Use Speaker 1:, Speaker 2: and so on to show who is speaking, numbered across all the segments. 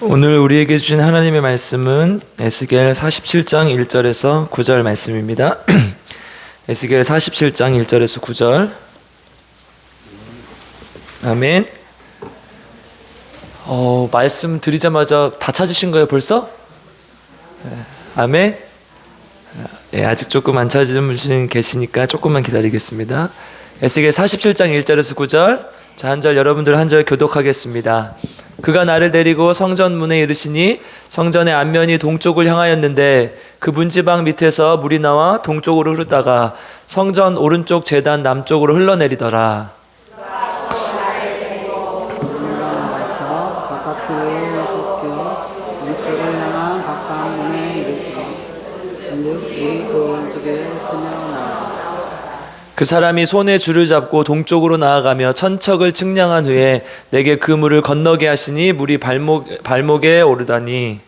Speaker 1: 오늘 우리에게 주신 하나님의 말씀은 에스겔 47장 1절에서 9절 말씀입니다. 에스겔 47장 1절에서 9절. 아멘. 말씀 드리자마자 다 찾으신 거예요 벌써? 아멘. 아직 조금 안 찾으신 분 계시니까 조금만 기다리겠습니다. 에스겔 47장 1절에서 9절. 자, 한 절 여러분들 한 절 교독하겠습니다. 그가 나를 데리고 성전 문에 이르시니 성전의 앞면이 동쪽을 향하였는데 그 문지방 밑에서 물이 나와 동쪽으로 흐르다가 성전 오른쪽 제단 남쪽으로 흘러내리더라. 그 사람이 손에 줄을 잡고 동쪽으로 나아가며 천척을 측량한 후에 내게 그 물을 건너게 하시니 물이 발목에 오르다니.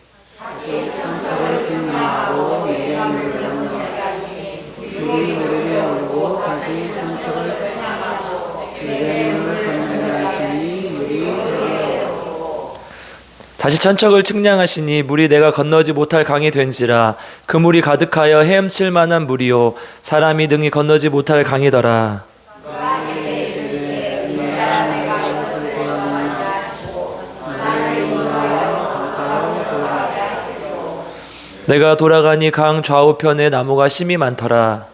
Speaker 1: 다시 천척을 측량하시니 물이 내가 건너지 못할 강이 된지라. 그 물이 가득하여 헤엄칠 만한 물이요 사람이 등이 건너지 못할 강이더라. 내가 돌아가니 강 좌우편에 나무가 심이 많더라.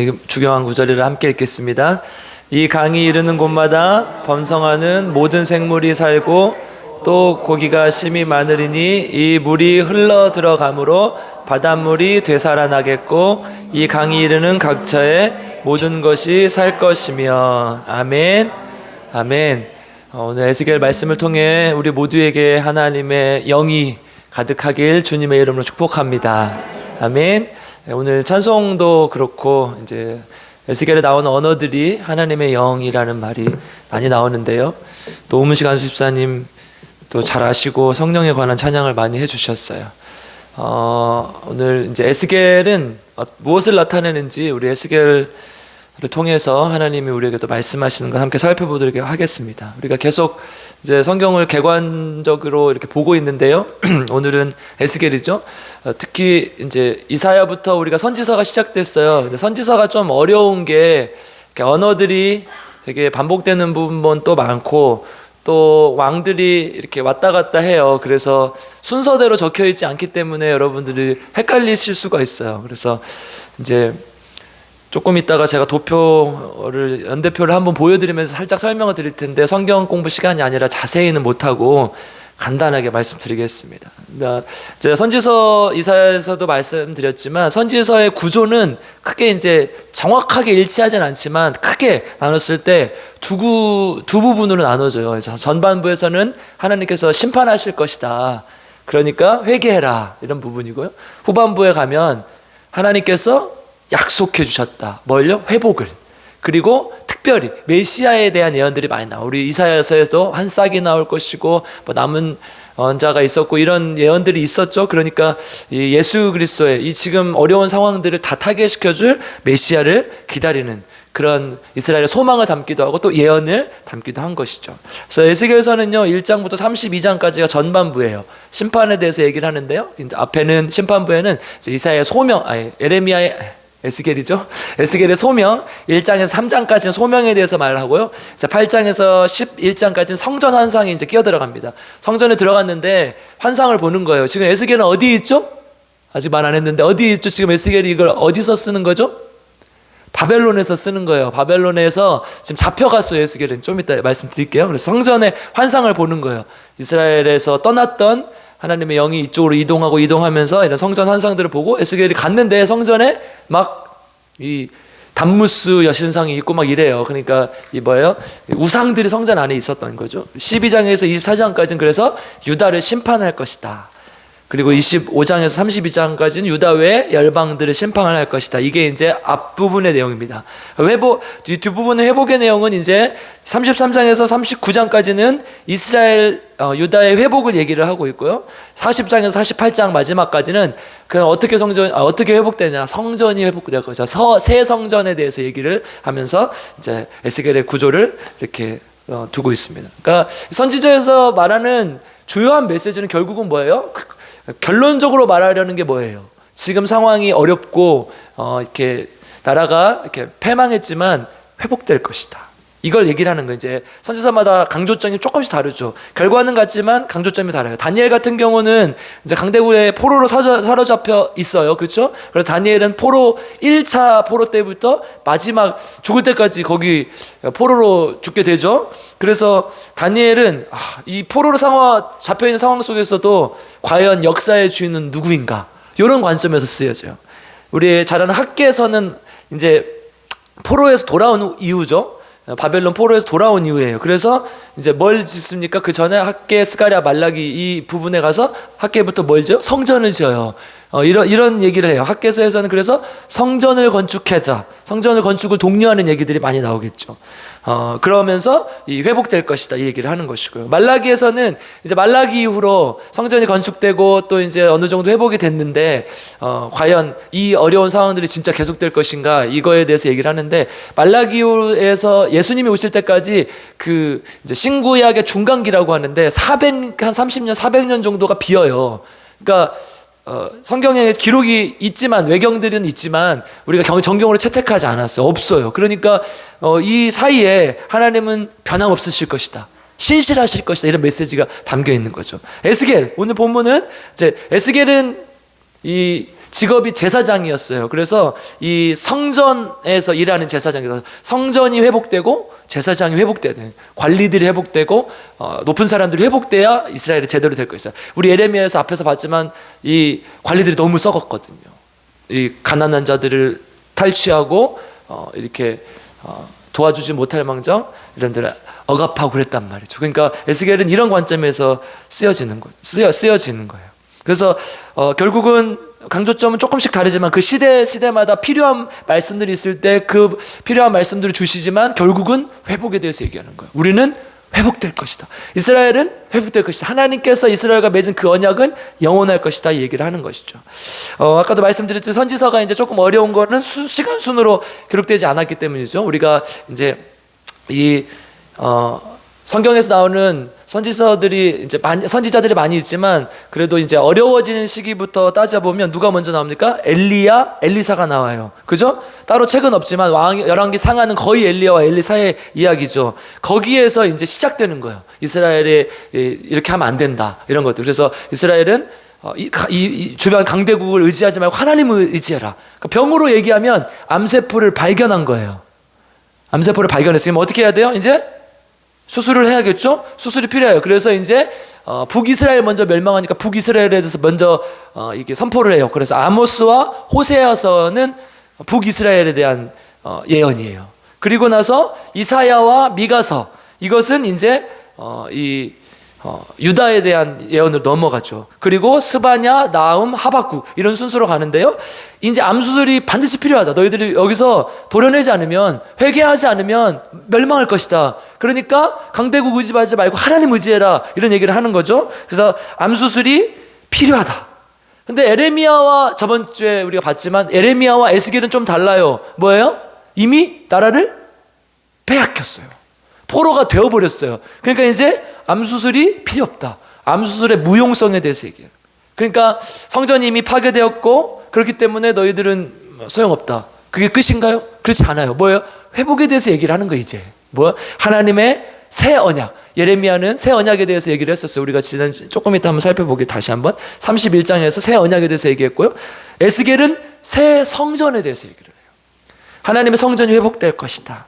Speaker 1: 이거 주경한 구절을 함께 읽겠습니다. 이 강이 이르는 곳마다 범성하는 모든 생물이 살고 또 고기가 심이 많으리니 이 물이 흘러 들어가므로 바닷물이 되살아나겠고 이 강이 이르는 각처에 모든 것이 살 것이며. 아멘. 아멘. 오늘 에스겔 말씀을 통해 우리 모두에게 하나님의 영이 가득하길 주님의 이름으로 축복합니다. 아멘. 오늘 찬송도 그렇고 이제 에스겔에 나오는 언어들이 하나님의 영이라는 말이 많이 나오는데요. 또 오문식 안수집사님 또 잘 아시고 성령에 관한 찬양을 많이 해주셨어요. 오늘 이제 에스겔은 무엇을 나타내는지 우리 에스겔을 통해서 하나님이 우리에게 또 말씀하시는 걸 함께 살펴보도록 하겠습니다. 우리가 계속 이제 성경을 객관적으로 이렇게 보고 있는데요. 오늘은 에스겔이죠. 특히 이제 이사야부터 우리가 선지서가 시작됐어요. 근데 선지서가 좀 어려운 게 언어들이 되게 반복되는 부분도 많고 또 왕들이 이렇게 왔다 갔다 해요. 그래서 순서대로 적혀 있지 않기 때문에 여러분들이 헷갈리실 수가 있어요. 그래서 이제 조금 있다가 제가 도표를 연대표를 한번 보여드리면서 살짝 설명을 드릴 텐데 성경 공부 시간이 아니라 자세히는 못하고 간단하게 말씀드리겠습니다. 이제 선지서 이사야에서도 말씀드렸지만 선지서의 구조는 크게 이제 정확하게 일치하진 않지만 크게 나눴을 때 두 부분으로 나눠져요. 전반부에서는 하나님께서 심판하실 것이다. 그러니까 회개해라 이런 부분이고요. 후반부에 가면 하나님께서 약속해 주셨다. 뭘요? 회복을. 그리고 특별히 메시아에 대한 예언들이 많이 나와요. 우리 이사야서에도 한 싹이 나올 것이고 뭐 남은 자가 있었고 이런 예언들이 있었죠. 그러니까 이 예수 그리스도의 이 지금 어려운 상황들을 다 타개시켜줄 메시아를 기다리는 그런 이스라엘의 소망을 담기도 하고 또 예언을 담기도 한 것이죠. 그래서 에스겔서는요 1장부터 32장까지가 전반부예요. 심판에 대해서 얘기를 하는데요. 앞에는 심판부에는 이사야의 소명, 에레미야의 에스겔이죠. 에스겔의 소명 1장에서 3장까지는 소명에 대해서 말을 하고요. 8장에서 11장까지는 성전 환상이 이제 끼어 들어갑니다. 성전에 들어갔는데 환상을 보는 거예요. 지금 에스겔은 어디 있죠? 아직 말 안 했는데 어디 있죠? 지금 에스겔이 이걸 어디서 쓰는 거죠? 바벨론에서 쓰는 거예요. 바벨론에서 지금 잡혀갔어요. 에스겔은 좀 이따 말씀드릴게요. 그래서 성전의 환상을 보는 거예요. 이스라엘에서 떠났던 하나님의 영이 이쪽으로 이동하면서 이런 성전 환상들을 보고 에스겔이 갔는데 성전에 막 이 단무스 여신상이 있고 막 이래요. 그러니까 이 뭐예요? 우상들이 성전 안에 있었던 거죠. 12장에서 24장까지는 그래서 유다를 심판할 것이다. 그리고 25장에서 32장까지는 유다 외 열방들을 심판을 할 것이다. 이게 이제 앞부분의 내용입니다. 이 뒷부분의 회복의 내용은 이제 33장에서 39장까지는 이스라엘 유다의 회복을 얘기를 하고 있고요. 40장에서 48장 마지막까지는 그냥 어떻게 회복되냐, 성전이 회복될 것이다. 새 성전에 대해서 얘기를 하면서 이제 에스겔의 구조를 이렇게 두고 있습니다. 그러니까 선지자에서 말하는 주요한 메시지는 결국은 뭐예요? 결론적으로 말하려는 게 뭐예요? 지금 상황이 어렵고 이렇게 나라가 이렇게 패망했지만 회복될 것이다. 이걸 얘기를 하는 거예요. 이제 선지자마다 강조점이 조금씩 다르죠. 결과는 같지만 강조점이 달라요. 다니엘 같은 경우는 이제 강대국의 포로로 사로잡혀 있어요. 그렇죠? 그래서 다니엘은 1차 포로 때부터 마지막 죽을 때까지 거기 포로로 죽게 되죠. 그래서 다니엘은 이 포로로 잡혀 있는 상황 속에서도 과연 역사의 주인은 누구인가? 이런 관점에서 쓰여져요. 우리 잘 아는 학계에서는 이제 포로에서 돌아온 이후죠. 바벨론 포로에서 돌아온 이후에요. 그래서 이제 뭘 짓습니까? 그 전에 학계, 스가랴, 말라기 이 부분에 가서 학계부터 뭘 지어요? 성전을 지어요. 이런 얘기를 해요. 학계서에서는 그래서 성전을 건축하자, 성전을 건축을 독려하는 얘기들이 많이 나오겠죠. 그러면서 이 회복될 것이다 이 얘기를 하는 것이고요. 말라기에서는 이제 말라기 이후로 성전이 건축되고 또 이제 어느 정도 회복이 됐는데 과연 이 어려운 상황들이 진짜 계속될 것인가 이거에 대해서 얘기를 하는데 말라기에서 예수님이 오실 때까지 그 이제 신구약의 중간기라고 하는데 한 30년 400년 정도가 비어요. 그러니까 성경에 기록이 있지만 외경들은 있지만 우리가 정경으로 채택하지 않았어요. 없어요. 그러니까 이 사이에 하나님은 변함없으실 것이다, 신실하실 것이다, 이런 메시지가 담겨 있는 거죠. 에스겔 오늘 본문은 이제 에스겔은 이 직업이 제사장이었어요. 그래서 이 성전에서 일하는 제사장이라서 성전이 회복되고 제사장이 회복되는, 관리들이 회복되고 높은 사람들이 회복돼야 이스라엘이 제대로 될 것이다. 우리 예레미야에서 앞에서 봤지만 이 관리들이 너무 썩었거든요. 이 가난한 자들을 탈취하고 이렇게 도와주지 못할 망정 이런 데를 억압하고 그랬단 말이죠. 그러니까 에스겔은 이런 관점에서 쓰여지는 거예요. 그래서 결국은 강조점은 조금씩 다르지만 그 시대마다 필요한 말씀들이 있을 때 그 필요한 말씀들을 주시지만 결국은 회복에 대해서 얘기하는 거예요. 우리는 회복될 것이다. 이스라엘은 회복될 것이다. 하나님께서 이스라엘과 맺은 그 언약은 영원할 것이다. 이 얘기를 하는 것이죠. 아까도 말씀드렸듯이 선지서가 이제 조금 어려운 거는 시간 순으로 기록되지 않았기 때문이죠. 우리가 이제 성경에서 나오는 선지자들이 많이 있지만 그래도 이제 어려워지는 시기부터 따져보면 누가 먼저 나옵니까? 엘리사가 나와요. 그죠? 따로 책은 없지만 열왕기 상하는 거의 엘리야와 엘리사의 이야기죠. 거기에서 이제 시작되는 거예요. 이스라엘이 이렇게 하면 안 된다, 이런 것들. 그래서 이스라엘은 이 주변 강대국을 의지하지 말고 하나님을 의지해라. 그러니까 병으로 얘기하면 암세포를 발견한 거예요. 암세포를 발견했으면 어떻게 해야 돼요? 이제 수술을 해야겠죠? 수술이 필요해요. 그래서 이제 북이스라엘 먼저 멸망하니까 북이스라엘에 대해서 먼저 이게 선포를 해요. 그래서 아모스와 호세아서는 북이스라엘에 대한 예언이에요. 그리고 나서 이사야와 미가서, 이것은 이제 유다에 대한 예언으로 넘어가죠. 그리고 스바냐, 나훔, 하박국 이런 순서로 가는데요. 이제 암수술이 반드시 필요하다. 너희들이 여기서 도려내지 않으면, 회개하지 않으면 멸망할 것이다. 그러니까 강대국 의지하지 말고 하나님 의지해라, 이런 얘기를 하는 거죠. 그래서 암수술이 필요하다. 근데 에레미야와 저번 주에 우리가 봤지만 에레미야와 에스겔은 좀 달라요. 뭐예요? 이미 나라를 빼앗겼어요. 포로가 되어버렸어요. 그러니까 이제 암수술이 필요 없다. 암수술의 무용성에 대해서 얘기해요. 그러니까 성전이 이미 파괴되었고 그렇기 때문에 너희들은 소용없다. 그게 끝인가요? 그렇지 않아요. 뭐예요? 회복에 대해서 얘기를 하는 거 이제. 뭐 하나님의 새 언약. 예레미야는 새 언약에 대해서 얘기를 했었어요. 우리가 조금 이따 한번 살펴보게 다시 한번 31장에서 새 언약에 대해서 얘기했고요. 에스겔은 새 성전에 대해서 얘기를 해요. 하나님의 성전이 회복될 것이다.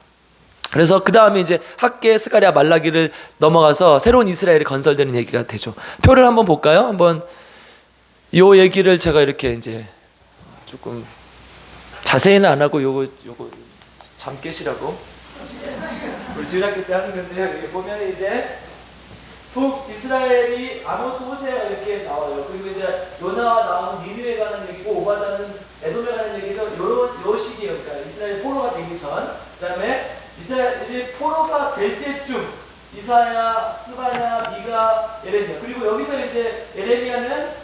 Speaker 1: 그래서 그 다음에 이제 학계, 스가랴, 말라기를 넘어가서 새로운 이스라엘이 건설되는 얘기가 되죠. 표를 한번 볼까요? 한번 요 얘기를 제가 이렇게 이제 조금 자세히는 안 하고 요거 잠 깨시라고 우리 주일학교 때 하는 건데요. 여기 보면 이제 북이스라엘이 아모스, 호세아 이렇게 나와요. 그리고 이제 요나와 나오는 니느웨에 가는 얘기고 오바다는 에돔에 가는 얘기도 요 시기예요. 그러니까 이스라엘 포로가 되기 전. 그다음에 이스라엘이 포로가 될 때쯤 이사야, 스바냐, 미가, 예레미야. 그리고 여기서 이제 예레미야는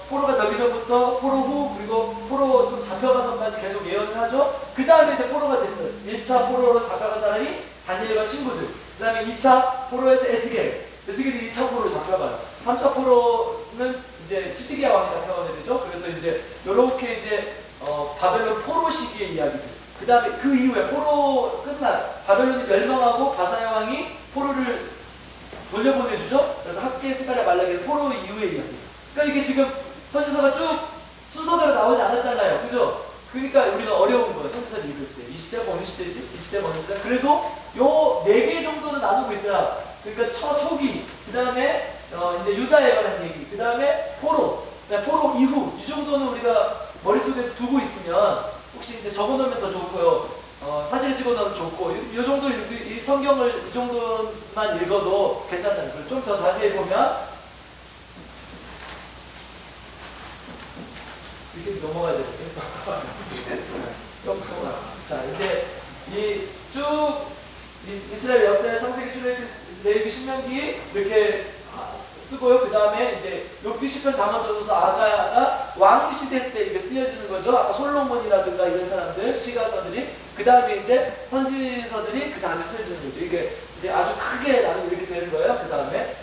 Speaker 1: 포로가 되기 전부터 포로 후 그리고 포로 좀 잡혀가서까지 계속 예언을 하죠. 그 다음에 이제 포로가 됐어요. 1차 포로로 잡혀간 사람이 다니엘과 친구들. 그 다음에 2차 포로에서 에스겔이 2차 포로로 잡혀가요. 3차 포로는 이제 시드기야 왕이 잡혀가게 되죠. 그래서 이제 요렇게 이제 바벨론 포로 시기의 이야기들. 그 다음에 그 이후에 포로 바벨론이 멸망하고 바사야 왕이 포로를 돌려보내주죠. 그래서 학계, 스가랴, 말라기는 포로 이후의 이야기. 그러니까 이게 지금 선지서가 쭉 순서대로 나오지 않았잖아요. 그죠? 그러니까 우리가 어려운 거예요. 선지서를 읽을 때. 이 시대가 어느 시대지? 이 시대가 어느 시대? 그래도 요 4개 정도는 나누고 있어요. 그러니까 초기, 그 다음에 이제 유다에 관한 얘기, 그 다음에 포로 이후, 이 정도는 우리가 머릿속에 두고 있으면 혹시 이제 적어놓으면 더 좋고요. 사진을 찍어놓으면 좋고, 이 정도 이 성경을 이 정도만 읽어도 괜찮다는 거예요. 좀 더 자세히 보면 이렇게 넘어가야 되는데. 자, 이제 쭉 이스라엘 역사의 창세기, 출애굽기, 레위기, 신명기 이렇게 쓰고요. 그 다음에 이제 욥기, 시편, 잠언,전도서, 아가야가 왕 시대 때 이게 쓰여지는 거죠. 아까 솔로몬이라든가 이런 사람들, 시가서들이. 그 다음에 이제 선지서들이 그 다음에 쓰여지는 거죠. 이게 이제 아주 크게 나는 이렇게 되는 거예요. 그 다음에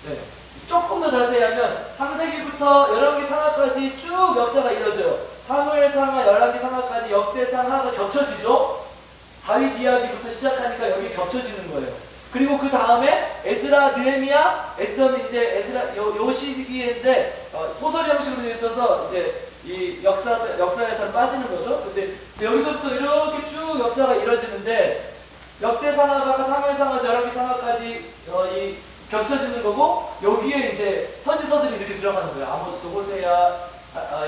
Speaker 1: 네. 조금 더 자세히 하면 창세기부터 열왕기 상하까지 쭉 역사가 이어져요. 사무엘 상하, 열왕기 상하까지 역대 상하가 겹쳐지죠. 다윗 이야기부터 시작하니까 여기 겹쳐지는 거예요. 그리고 그 다음에 에스라, 느헤미야, 에스더는 이제 에스라 요 시기인데 소설 형식으로 되어 있어서 이제 이 역사에서는 빠지는 거죠. 근데 여기서부터 이렇게 쭉 역사가 이루어지는데 역대 상하가 사무엘 상하, 열왕기 상하까지 이 겹쳐지는 거고, 여기에 이제 선지서들이 이렇게 들어가는 거예요. 아모스, 호세야,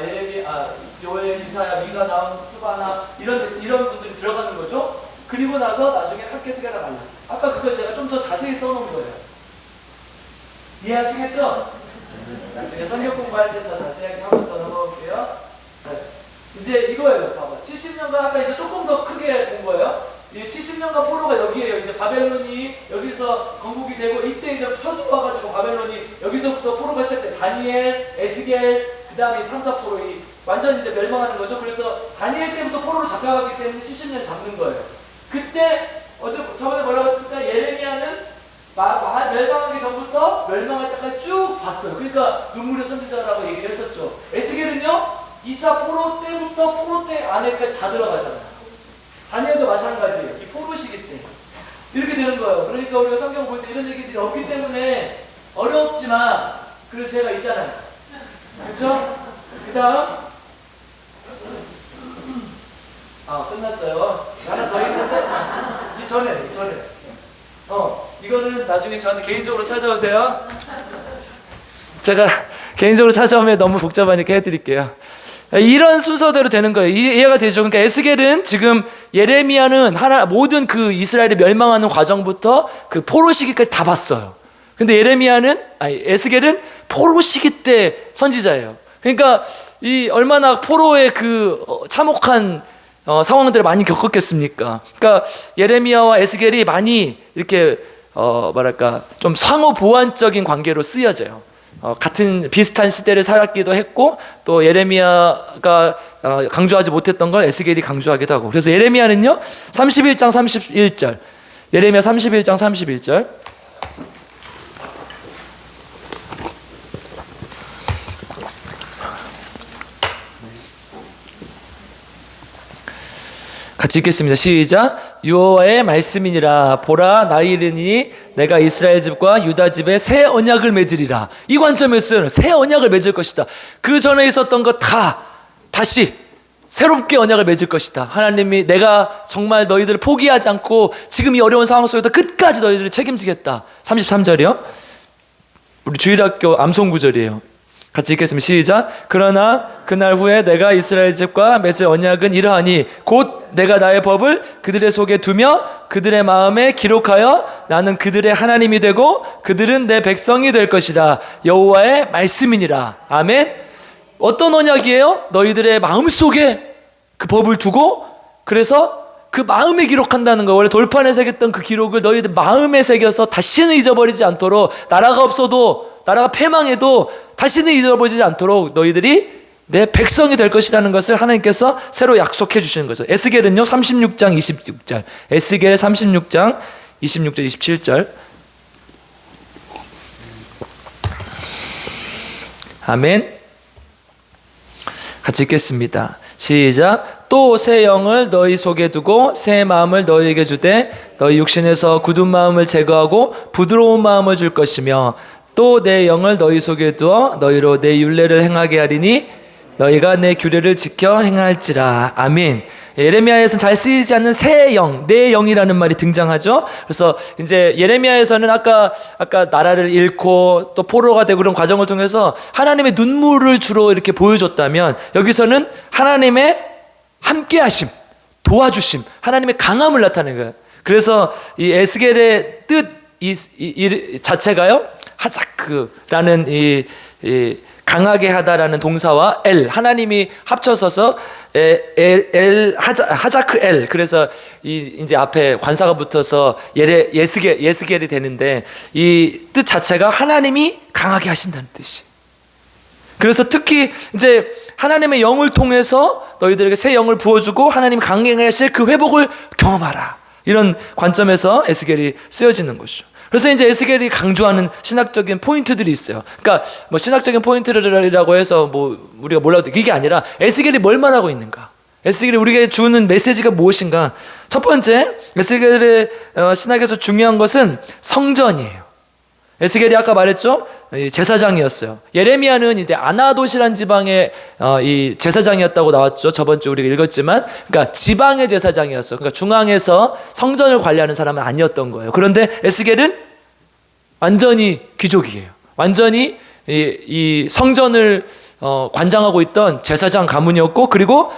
Speaker 1: 예레미야, 요엘, 이사야, 미가, 나훔, 스바나 이런 분들이 들어가는 거죠. 그리고 나서 나중에 학계, 스가랴, 말라기. 아까 그걸 제가 좀 더 자세히 써놓은 거예요. 이해하시겠죠? 나중에 성경 공부할 때 더 자세하게 한 번 더 넘어올게요. 네. 이제 이거예요. 봐봐. 70년간 아까 이제 조금 더 크게 본 거예요. 이 70년간 포로가 여기에요. 이제 바벨론이 여기서 건국이 되고, 이때 이제 쳐들어 와가지고 바벨론이 여기서부터 포로가 시작돼. 다니엘, 에스겔, 그 다음에 3차 포로, 완전 이제 멸망하는 거죠. 그래서 다니엘 때부터 포로로 잡혀가기 때문에 70년 잡는 거예요. 그때 저번에 뭐라고 했습니까? 예레미야는 멸망하기 전부터 멸망할 때까지 쭉 봤어요. 그러니까 눈물의 선지자라고 얘기를 했었죠. 에스겔은요 2차 포로 때부터 포로 때 안에까지 다 들어가잖아요. 다니엘도 마찬가지예요. 이 포로 시기 때 이렇게 되는 거예요. 그러니까 우리가 성경 볼 때 이런 얘기들이 없기 때문에 어렵지만 그래서 제가 있잖아요. 그렇죠? 그 다음 끝났어요. 하나 더 있는데 이전에 이거는 나중에 저한테 개인적으로 찾아오세요. 제가 개인적으로 찾아오면 너무 복잡하니까 해드릴게요. 이런 순서대로 되는 거예요. 이해가 되죠? 그러니까 에스겔은 지금 예레미야는 모든 그 이스라엘이 멸망하는 과정부터 그 포로 시기까지 다 봤어요. 근데 에스겔은 포로 시기 때 선지자예요. 그러니까 얼마나 포로의 그 참혹한 상황들을 많이 겪었겠습니까? 그러니까 예레미야와 에스겔이 많이 이렇게 좀 상호 보완적인 관계로 쓰여져요. 같은 비슷한 시대를 살았기도 했고, 또 예레미야가 강조하지 못했던 걸 에스겔이 강조하기도 하고. 그래서 예레미야는요 31장 31절, 예레미야 31장 31절 같이 읽겠습니다. 시작. 여호와의 말씀이니라. 보라, 나이 이르니 내가 이스라엘 집과 유다 집에 새 언약을 맺으리라. 이 관점에서는 새 언약을 맺을 것이다. 그 전에 있었던 것 다 다시 새롭게 언약을 맺을 것이다. 하나님이 내가 정말 너희들을 포기하지 않고 지금 이 어려운 상황 속에서 끝까지 너희들을 책임지겠다. 33절이요. 우리 주일학교 암송 구절이에요. 같이 읽겠습니다. 시작. 그러나 그날 후에 내가 이스라엘 집과 맺을 언약은 이러하니 곧 내가 나의 법을 그들의 속에 두며 그들의 마음에 기록하여 나는 그들의 하나님이 되고 그들은 내 백성이 될 것이라. 여호와의 말씀이니라. 아멘. 어떤 언약이에요? 너희들의 마음속에 그 법을 두고, 그래서 그 마음에 기록한다는 거. 원래 돌판에 새겼던 그 기록을 너희들 마음에 새겨서 다시는 잊어버리지 않도록, 나라가 없어도, 나라가 패망해도 다시는 잊어버리지 않도록 너희들이 내 백성이 될 것이라는 것을 하나님께서 새로 약속해 주시는 거죠. 에스겔은요 36장 26절, 에스겔 36장 26절 27절. 아멘. 같이 읽겠습니다. 시작. 또 새 영을 너희 속에 두고 새 마음을 너희에게 주되 너희 육신에서 굳은 마음을 제거하고 부드러운 마음을 줄 것이며 또 내 영을 너희 속에 두어 너희로 내 율례를 행하게 하리니 너희가 내 규례를 지켜 행할지라. 아멘. 예레미야에서는 잘 쓰이지 않는 새 영, 내 영이라는 말이 등장하죠. 그래서 이제 예레미야에서는 아까 나라를 잃고 또 포로가 되고 그런 과정을 통해서 하나님의 눈물을 주로 이렇게 보여줬다면, 여기서는 하나님의 함께하심, 도와주심, 하나님의 강함을 나타내는 거예요. 그래서 이 에스겔의 뜻 이 자체가요, 하자크라는 이 강하게 하다라는 동사와 엘, 하나님이 합쳐서서 하자크 엘. 그래서 이제 앞에 관사가 붙어서 예스겔이 되는데, 이 뜻 자체가 하나님이 강하게 하신다는 뜻이. 그래서 특히 이제 하나님의 영을 통해서 너희들에게 새 영을 부어주고 하나님 강하게 하실 그 회복을 경험하라. 이런 관점에서 에스겔이 쓰여지는 것이죠. 그래서 이제 에스겔이 강조하는 신학적인 포인트들이 있어요. 그러니까 뭐 신학적인 포인트라고 해서 뭐 우리가 몰라도 이게 아니라 에스겔이 뭘 말하고 있는가? 에스겔이 우리에게 주는 메시지가 무엇인가? 첫 번째, 에스겔의 신학에서 중요한 것은 성전이에요. 에스겔이 아까 말했죠? 제사장이었어요. 예레미야는 이제 아나돗이란 지방의 이 제사장이었다고 나왔죠. 저번 주 우리가 읽었지만, 그러니까 지방의 제사장이었어요. 그러니까 중앙에서 성전을 관리하는 사람은 아니었던 거예요. 그런데 에스겔은 완전히 귀족이에요. 완전히 이 성전을 관장하고 있던 제사장 가문이었고, 그리고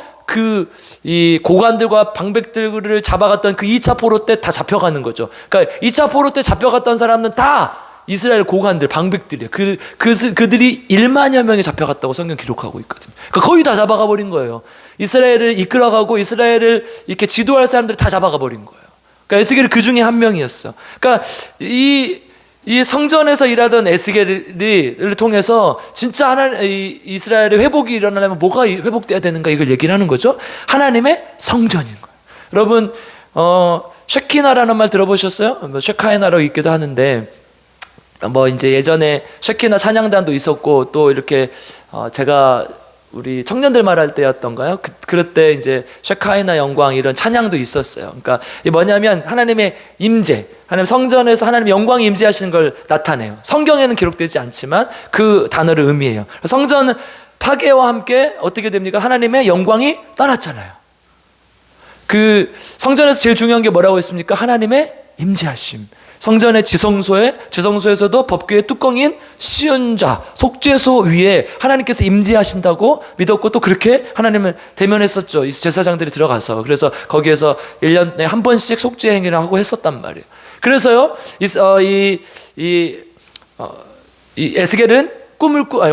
Speaker 1: 이 고관들과 방백들을 잡아갔던 그 2차 포로 때 다 잡혀가는 거죠. 그러니까 2차 포로 때 잡혀갔던 사람은 다 이스라엘 고관들, 방백들이에요. 그들이 1만여 명이 잡혀갔다고 성경 기록하고 있거든요. 그러니까 거의 다 잡아가 버린 거예요. 이스라엘을 이끌어가고 이스라엘을 이렇게 지도할 사람들을 다 잡아가 버린 거예요. 그러니까 에스겔이 그 중에 한 명이었어. 그러니까 이 성전에서 일하던 에스겔을 통해서 진짜 이스라엘의 회복이 일어나려면 뭐가 회복돼야 되는가, 이걸 얘기를 하는 거죠. 하나님의 성전인 거예요. 여러분, 쉐키나라는 말 들어보셨어요? 쉐카이나라고 있기도 하는데, 뭐 이제 예전에 쉐키나 찬양단도 있었고, 또 이렇게 제가 우리 청년들 말할 때였던가요? 그럴 때 이제 쉐카이나 영광 이런 찬양도 있었어요. 그러니까 이게 뭐냐면 하나님의 임재, 하나님 성전에서 하나님 영광이 임재하시는 걸 나타내요. 성경에는 기록되지 않지만 그 단어를 의미해요. 성전 파괴와 함께 어떻게 됩니까? 하나님의 영광이 떠났잖아요. 그 성전에서 제일 중요한 게 뭐라고 했습니까? 하나님의 임재하심. 성전의 지성소에서도 법궤의 뚜껑인 시은자, 속죄소 위에 하나님께서 임재하신다고 믿었고, 또 그렇게 하나님을 대면했었죠. 이 제사장들이 들어가서. 그래서 거기에서 1년에 한 번씩 속죄 행위를 하고 했었단 말이에요. 그래서요, 이 에스겔은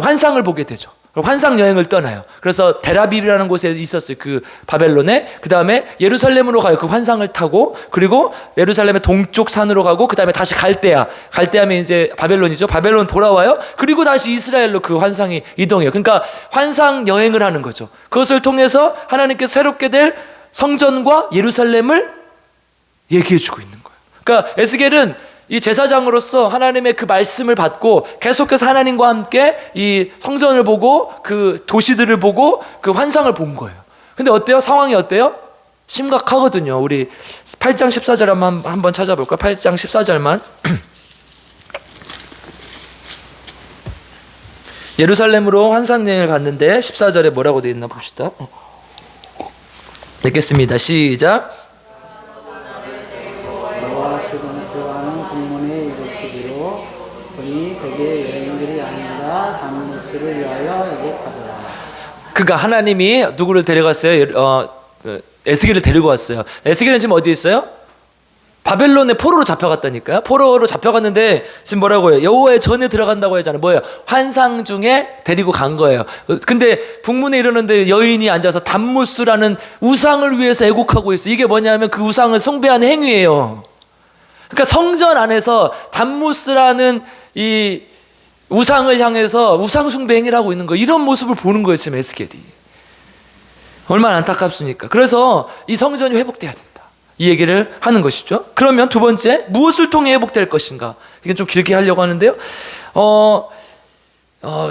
Speaker 1: 환상을 보게 되죠. 환상 여행을 떠나요. 그래서 데라빕이라는 곳에 있었어요. 그 바벨론에. 그 다음에 예루살렘으로 가요. 그 환상을 타고. 그리고 예루살렘의 동쪽 산으로 가고, 그 다음에 다시 갈대아면 이제 바벨론이죠. 바벨론 돌아와요. 그리고 다시 이스라엘로 그 환상이 이동해요. 그러니까 환상 여행을 하는 거죠. 그것을 통해서 하나님께서 새롭게 될 성전과 예루살렘을 얘기해주고 있는 거예요. 그러니까 에스겔은 이 제사장으로서 하나님의 그 말씀을 받고 계속해서 하나님과 함께 이 성전을 보고 그 도시들을 보고 그 환상을 본 거예요. 근데 어때요? 상황이 어때요? 심각하거든요. 우리 8장 14절 한번 찾아볼까요? 8장 14절만. 예루살렘으로 환상여행을 갔는데 14절에 뭐라고 되어 있나 봅시다. 읽겠습니다. 시작.
Speaker 2: 그의 여행들이 아니라 담에서 그를 위하여 예고하더라.
Speaker 1: 그러니까 하나님이 누구를 데려갔어요? 에스겔을 데리고 왔어요. 에스겔은 지금 어디에 있어요? 바벨론의 포로로 잡혀갔다니까요. 포로로 잡혀갔는데 지금 뭐라고 해요? 여호와의 전에 들어간다고 하잖아요. 뭐예요? 환상 중에 데리고 간 거예요. 근데 북문에 이러는데 여인이 앉아서 담무스라는 우상을 위해서 애곡하고 있어요. 이게 뭐냐면 그 우상을 숭배하는 행위예요. 그러니까 성전 안에서 담무스라는 이 우상을 향해서 우상 숭배 행위를 하고 있는 거예요. 이런 모습을 보는 거예요, 지금 에스겔이. 얼마나 안타깝습니까? 그래서 이 성전이 회복돼야 된다, 이 얘기를 하는 것이죠. 그러면 두 번째, 무엇을 통해 회복될 것인가? 이건 좀 길게 하려고 하는데요.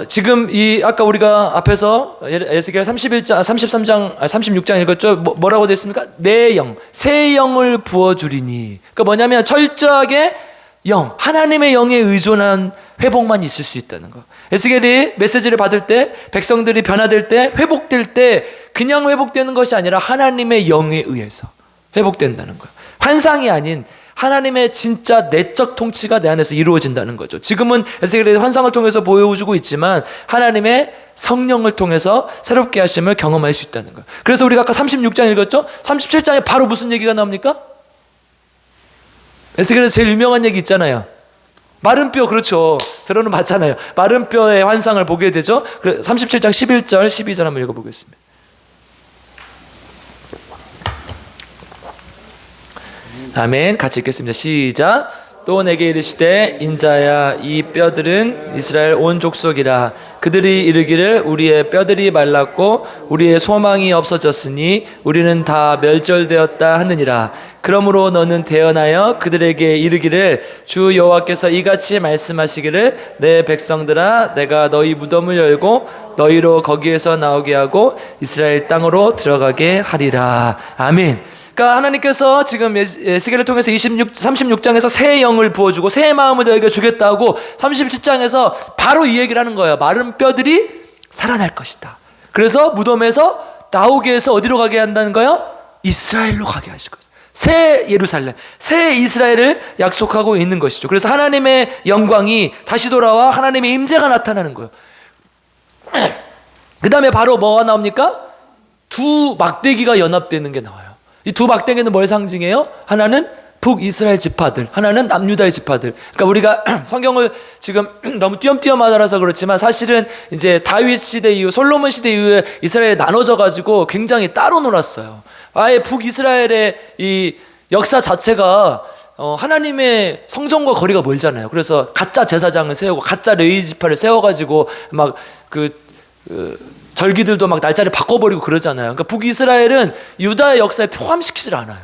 Speaker 1: 지금 이 아까 우리가 앞에서 에스겔 31장, 33장, 36장 읽었죠. 뭐라고 되어 있습니까? 내 영, 새 영을 부어주리니. 그러니까 뭐냐면 철저하게 영, 하나님의 영에 의존한 회복만 있을 수 있다는 거. 에스겔이 메시지를 받을 때, 백성들이 변화될 때, 회복될 때 그냥 회복되는 것이 아니라 하나님의 영에 의해서 회복된다는 거예요. 환상이 아닌 하나님의 진짜 내적 통치가 내 안에서 이루어진다는 거죠. 지금은 에스겔이 환상을 통해서 보여주고 있지만 하나님의 성령을 통해서 새롭게 하심을 경험할 수 있다는 거예요. 그래서 우리가 아까 36장 읽었죠? 37장에 바로 무슨 얘기가 나옵니까? 에스겔에서 제일 유명한 얘기 있잖아요. 마른 뼈, 그렇죠. 들어는 봤잖아요. 마른 뼈의 환상을 보게 되죠. 37장 11절 12절 한번 읽어보겠습니다. 아멘. 같이 읽겠습니다. 시작. 또 내게 이르시되 인자야, 이 뼈들은 이스라엘 온 족속이라. 그들이 이르기를 우리의 뼈들이 말랐고 우리의 소망이 없어졌으니 우리는 다 멸절되었다 하느니라. 그러므로 너는 대언하여 그들에게 이르기를 주 여호와께서 이같이 말씀하시기를 내 백성들아, 내가 너희 무덤을 열고 너희로 거기에서 나오게 하고 이스라엘 땅으로 들어가게 하리라. 아멘. 그러니까 하나님께서 지금 에스겔을 통해서 36장에서 새 영을 부어주고 새 마음을 너에게 주겠다고 37장에서 바로 이 얘기를 하는 거예요. 마른 뼈들이 살아날 것이다. 그래서 무덤에서 나오게 해서 어디로 가게 한다는 거예요? 이스라엘로 가게 하실 것이다. 새 예루살렘, 새 이스라엘을 약속하고 있는 것이죠. 그래서 하나님의 영광이 다시 돌아와 하나님의 임재가 나타나는 거예요. 그 다음에 바로 뭐가 나옵니까? 두 막대기가 연합되는 게 나와요. 이 두 막대기는 뭘 상징해요? 하나는 북이스라엘 지파들, 하나는 남유다의 지파들. 그러니까 우리가 성경을 지금 너무 띄엄띄엄 알아서 그렇지만 사실은 이제 다윗 시대 이후, 솔로몬 시대 이후에 이스라엘이 나눠져 가지고 굉장히 따로 놀았어요. 아예 북이스라엘의 이 역사 자체가 하나님의 성전과 거리가 멀잖아요. 그래서 가짜 제사장을 세우고 가짜 레위 지파를 세워가지고 막 절기들도 막 날짜를 바꿔버리고 그러잖아요. 그러니까 북이스라엘은 유다의 역사에 포함시키질 않아요.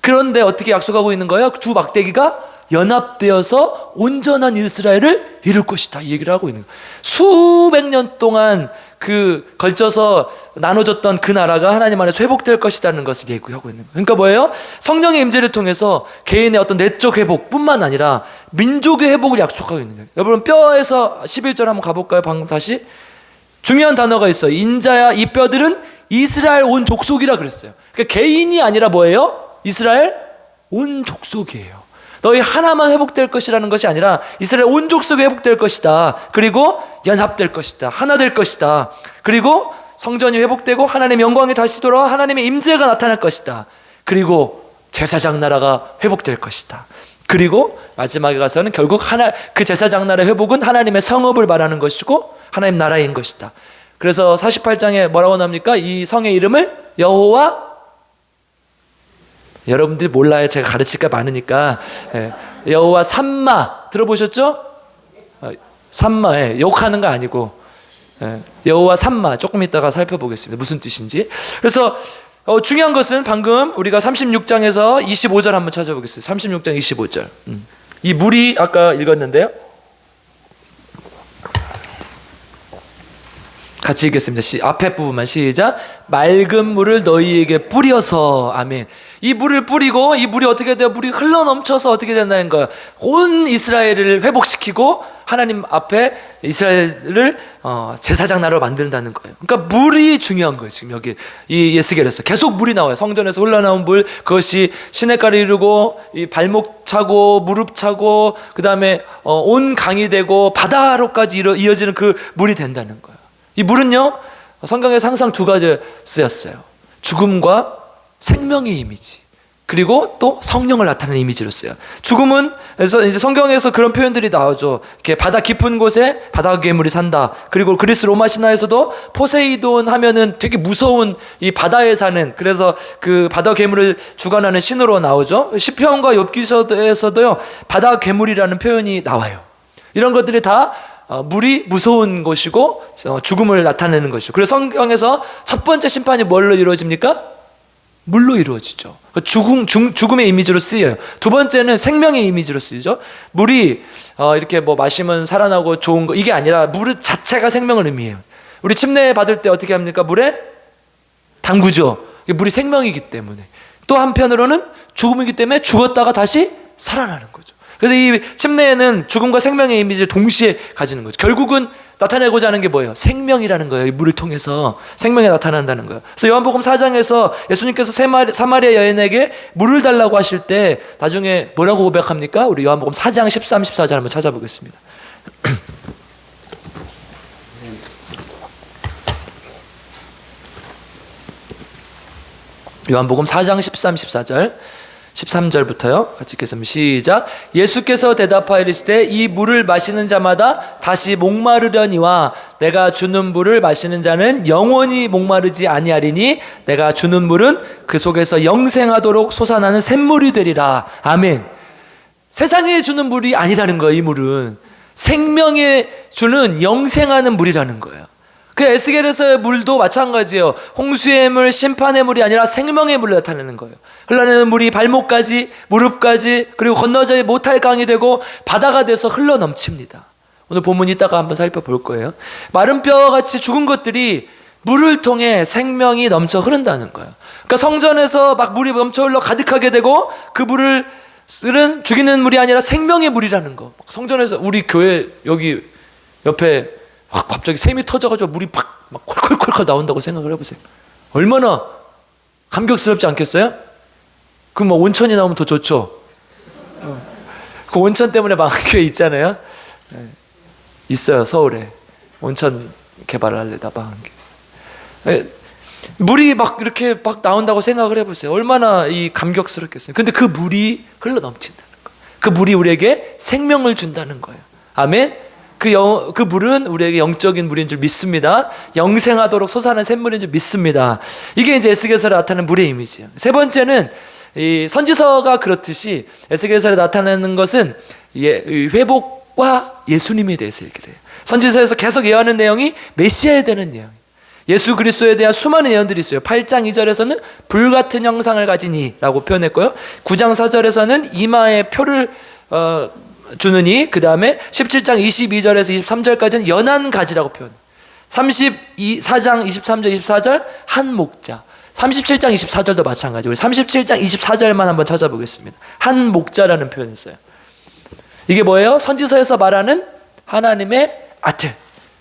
Speaker 1: 그런데 어떻게 약속하고 있는 거예요? 두 막대기가 연합되어서 온전한 이스라엘을 이룰 것이다, 이 얘기를 하고 있는 거예요. 수백 년 동안 걸쳐서 나눠졌던 그 나라가 하나님 안에서 회복될 것이라는 것을 얘기하고 있는 거예요. 그러니까 뭐예요? 성령의 임재를 통해서 개인의 어떤 내적 회복뿐만 아니라 민족의 회복을 약속하고 있는 거예요. 여러분, 뼈에서 11절 한번 가볼까요? 방금 다시. 중요한 단어가 있어요. 인자야, 이 뼈들은 이스라엘 온 족속이라 그랬어요. 그러니까 개인이 아니라 뭐예요? 이스라엘 온 족속이에요. 너희 하나만 회복될 것이라는 것이 아니라 이스라엘 온 족속이 회복될 것이다. 그리고 연합될 것이다. 하나 될 것이다. 그리고 성전이 회복되고 하나님의 영광이 다시 돌아와 하나님의 임재가 나타날 것이다. 그리고 제사장 나라가 회복될 것이다. 그리고 마지막에 가서는 결국 그 제사장 나라의 회복은 하나님의 성읍을 말하는 것이고 하나님 나라인 것이다. 그래서 48장에 뭐라고 나옵니까? 이 성의 이름을 여호와, 여러분들이 몰라요. 제가 가르칠 게 많으니까. 여호와 삼마 들어보셨죠? 삼마, 욕하는 거 아니고 여호와 삼마, 조금 이따가 살펴보겠습니다. 무슨 뜻인지. 그래서 중요한 것은 방금 우리가 36장에서 25절 한번 찾아보겠습니다. 36장 25절. 이 물이 아까 읽었는데요. 같이 읽겠습니다. 앞에 부분만 시작. 맑은 물을 너희에게 뿌려서. 아멘. 이 물을 뿌리고 이 물이 어떻게 돼요? 물이 흘러넘쳐서 어떻게 된다는 거예요? 온 이스라엘을 회복시키고 하나님 앞에 이스라엘을 제사장 나라로 만든다는 거예요. 그러니까 물이 중요한 거예요. 지금 여기 이 에스겔에서 계속 물이 나와요. 성전에서 흘러나온 물, 그것이 시냇가를 이루고 이 발목 차고 무릎 차고 그 다음에 온 강이 되고 바다로까지 이어지는 그 물이 된다는 거예요. 이 물은요, 성경에서 항상 두 가지 쓰였어요. 죽음과 생명의 이미지, 그리고 또 성령을 나타내는 이미지로 써요. 죽음은, 그래서 이제 성경에서 그런 표현들이 나오죠. 이렇게 바다 깊은 곳에 바다 괴물이 산다. 그리고 그리스 로마 신화에서도 포세이돈 하면은 되게 무서운 이 바다에 사는, 그래서 그 바다 괴물을 주관하는 신으로 나오죠. 시편과 욥기서에서도요, 바다 괴물이라는 표현이 나와요. 이런 것들이 다 물이 무서운 것이고 죽음을 나타내는 것이고, 그래서 성경에서 첫 번째 심판이 뭘로 이루어집니까? 물로 이루어지죠. 죽음의 이미지로 쓰여요. 두 번째는 생명의 이미지로 쓰이죠. 물이 이렇게 뭐 마시면 살아나고 좋은 거, 이게 아니라 물 자체가 생명을 의미해요. 우리 침례 받을 때 어떻게 합니까? 물에 담그죠. 물이 생명이기 때문에. 또 한편으로는 죽음이기 때문에 죽었다가 다시 살아나는 거죠. 그래서 이 침례에는 죽음과 생명의 이미지를 동시에 가지는 거죠. 결국은 나타내고자 하는 게 뭐예요? 생명이라는 거예요. 이 물을 통해서 생명이 나타난다는 거예요. 그래서 요한복음 4장에서 예수님께서 사마리아 여인에게 물을 달라고 하실 때 나중에 뭐라고 고백합니까? 우리 요한복음 4장 13, 14절 한번 찾아보겠습니다. 요한복음 4장 13, 14절 13절부터요. 같이 읽겠습니다. 시작. 예수께서 대답하여 이르시되 이 물을 마시는 자마다 다시 목마르려니와 내가 주는 물을 마시는 자는 영원히 목마르지 아니하리니 내가 주는 물은 그 속에서 영생하도록 솟아나는 샘물이 되리라. 아멘. 세상에 주는 물이 아니라는 거예요. 이 물은 생명에 주는 영생하는 물이라는 거예요. 그 에스겔에서의 물도 마찬가지예요. 홍수의 물, 심판의 물이 아니라 생명의 물을 나타내는 거예요. 흘러내는 물이 발목까지, 무릎까지, 그리고 건너지 못할 강이 되고 바다가 돼서 흘러 넘칩니다. 오늘 본문 이따가 한번 살펴볼 거예요. 마른 뼈같이 죽은 것들이 물을 통해 생명이 넘쳐 흐른다는 거예요. 그러니까 성전에서 막 물이 넘쳐 흘러 가득하게 되고 그 물을 쓰는 죽이는 물이 아니라 생명의 물이라는 거. 성전에서 우리 교회 여기 옆에 확 갑자기 샘이 터져가지고 물이 막 콜콜콜콜 나온다고 생각을 해보세요. 얼마나 감격스럽지 않겠어요? 그럼 뭐 온천이 나오면 더 좋죠. 그 온천 때문에 망한 교회 있잖아요. 네. 있어요. 서울에 온천 개발을 하려다 망한 게 있어요. 네. 물이 막 이렇게 막 나온다고 생각을 해보세요. 얼마나 이 감격스럽겠어요. 근데 그 물이 흘러 넘친다는 거예요. 그 물이 우리에게 생명을 준다는 거예요. 아멘. 그 물은 우리에게 영적인 물인 줄 믿습니다. 영생하도록 솟아나는 샘물인 줄 믿습니다. 이게 이제 에스겔서에 나타나는 물의 이미지예요. 세 번째는 이 선지서가 그렇듯이 에스겔서에 나타나는 것은 회복과 예수님에 대해서 얘기를 해요. 선지서에서 계속 예언하는 내용이 메시아에 대한 내용이에요. 예수 그리스도에 대한 수많은 예언들이 있어요. 8장 2절에서는 불같은 형상을 가지니 라고 표현했고요. 9장 4절에서는 이마에 표를 주느니, 그 다음에 17장 22절에서 23절까지는 연한 가지라고 표현해요. 4장 23절 24절 한 목자, 37장 24절도 마찬가지. 우리 37장 24절만 한번 찾아보겠습니다. 한 목자라는 표현을 써요. 이게 뭐예요? 선지서에서 말하는 하나님의 아들,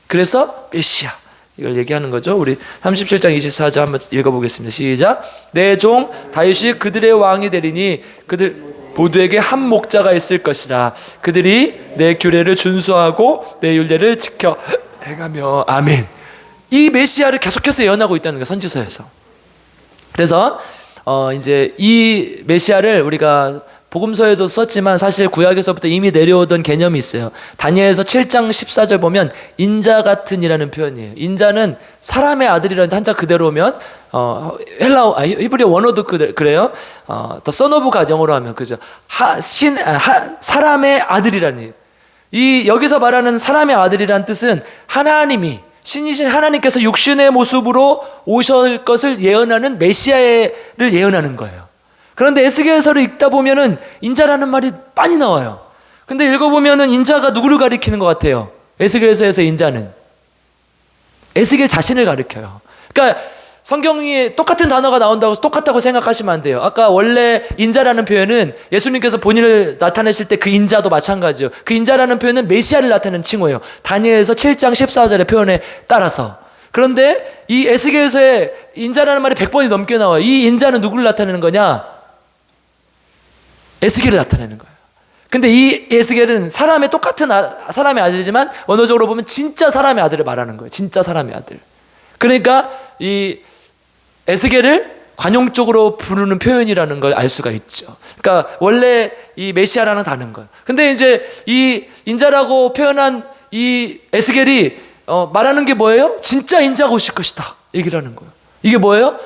Speaker 1: 그래서 메시아, 이걸 얘기하는 거죠. 우리 37장 24절 한번 읽어보겠습니다. 시작. 내 종 다윗이 그들의 왕이 되리니 그들 모두에게 한 목자가 있을 것이라. 그들이 내 규례를 준수하고 내 율례를 지켜 행하며. 아멘. 이 메시아를 계속해서 예언하고 있다는 거예요. 선지서에서. 그래서 이제 이 메시아를 우리가 복음서에도 썼지만 사실 구약에서부터 이미 내려오던 개념이 있어요. 다니엘서 7장 14절 보면 인자 같은 이라는 표현이에요. 인자는 사람의 아들이라는 한자 그대로면 히브리 원어도 그래요. The son of God 영어로 하면 그죠. 사람의 아들이라는, 이 여기서 말하는 사람의 아들이라는 뜻은 하나님이, 신이신 하나님께서 육신의 모습으로 오실 것을 예언하는 메시아를 예언하는 거예요. 그런데 에스겔서를 읽다 보면은 인자라는 말이 많이 나와요. 근데 읽어보면은 인자가 누구를 가리키는 것 같아요? 에스겔서에서 인자는 에스겔 자신을 가리켜요. 그러니까 성경이 똑같은 단어가 나온다고 똑같다고 생각하시면 안 돼요. 아까 원래 인자라는 표현은 예수님께서 본인을 나타내실 때 그 인자도 마찬가지예요. 그 인자라는 표현은 메시아를 나타내는 칭호예요. 다니엘서 7장 14절의 표현에 따라서. 그런데 이 에스겔서의 인자라는 말이 100번이 넘게 나와요. 이 인자는 누구를 나타내는 거냐? 에스겔을 나타내는 거예요. 근데 이 에스겔은 사람의 똑같은 사람의 아들이지만 언어적으로 보면 진짜 사람의 아들을 말하는 거예요. 진짜 사람의 아들. 그러니까 이 에스겔을 관용적으로 부르는 표현이라는 걸 알 수가 있죠. 그러니까 원래 이 메시아라는 다른 거예요. 근데 이제 이 인자라고 표현한 이 에스겔이 말하는 게 뭐예요? 진짜 인자가 오실 것이다 얘기를 하는 거예요. 이게 뭐예요?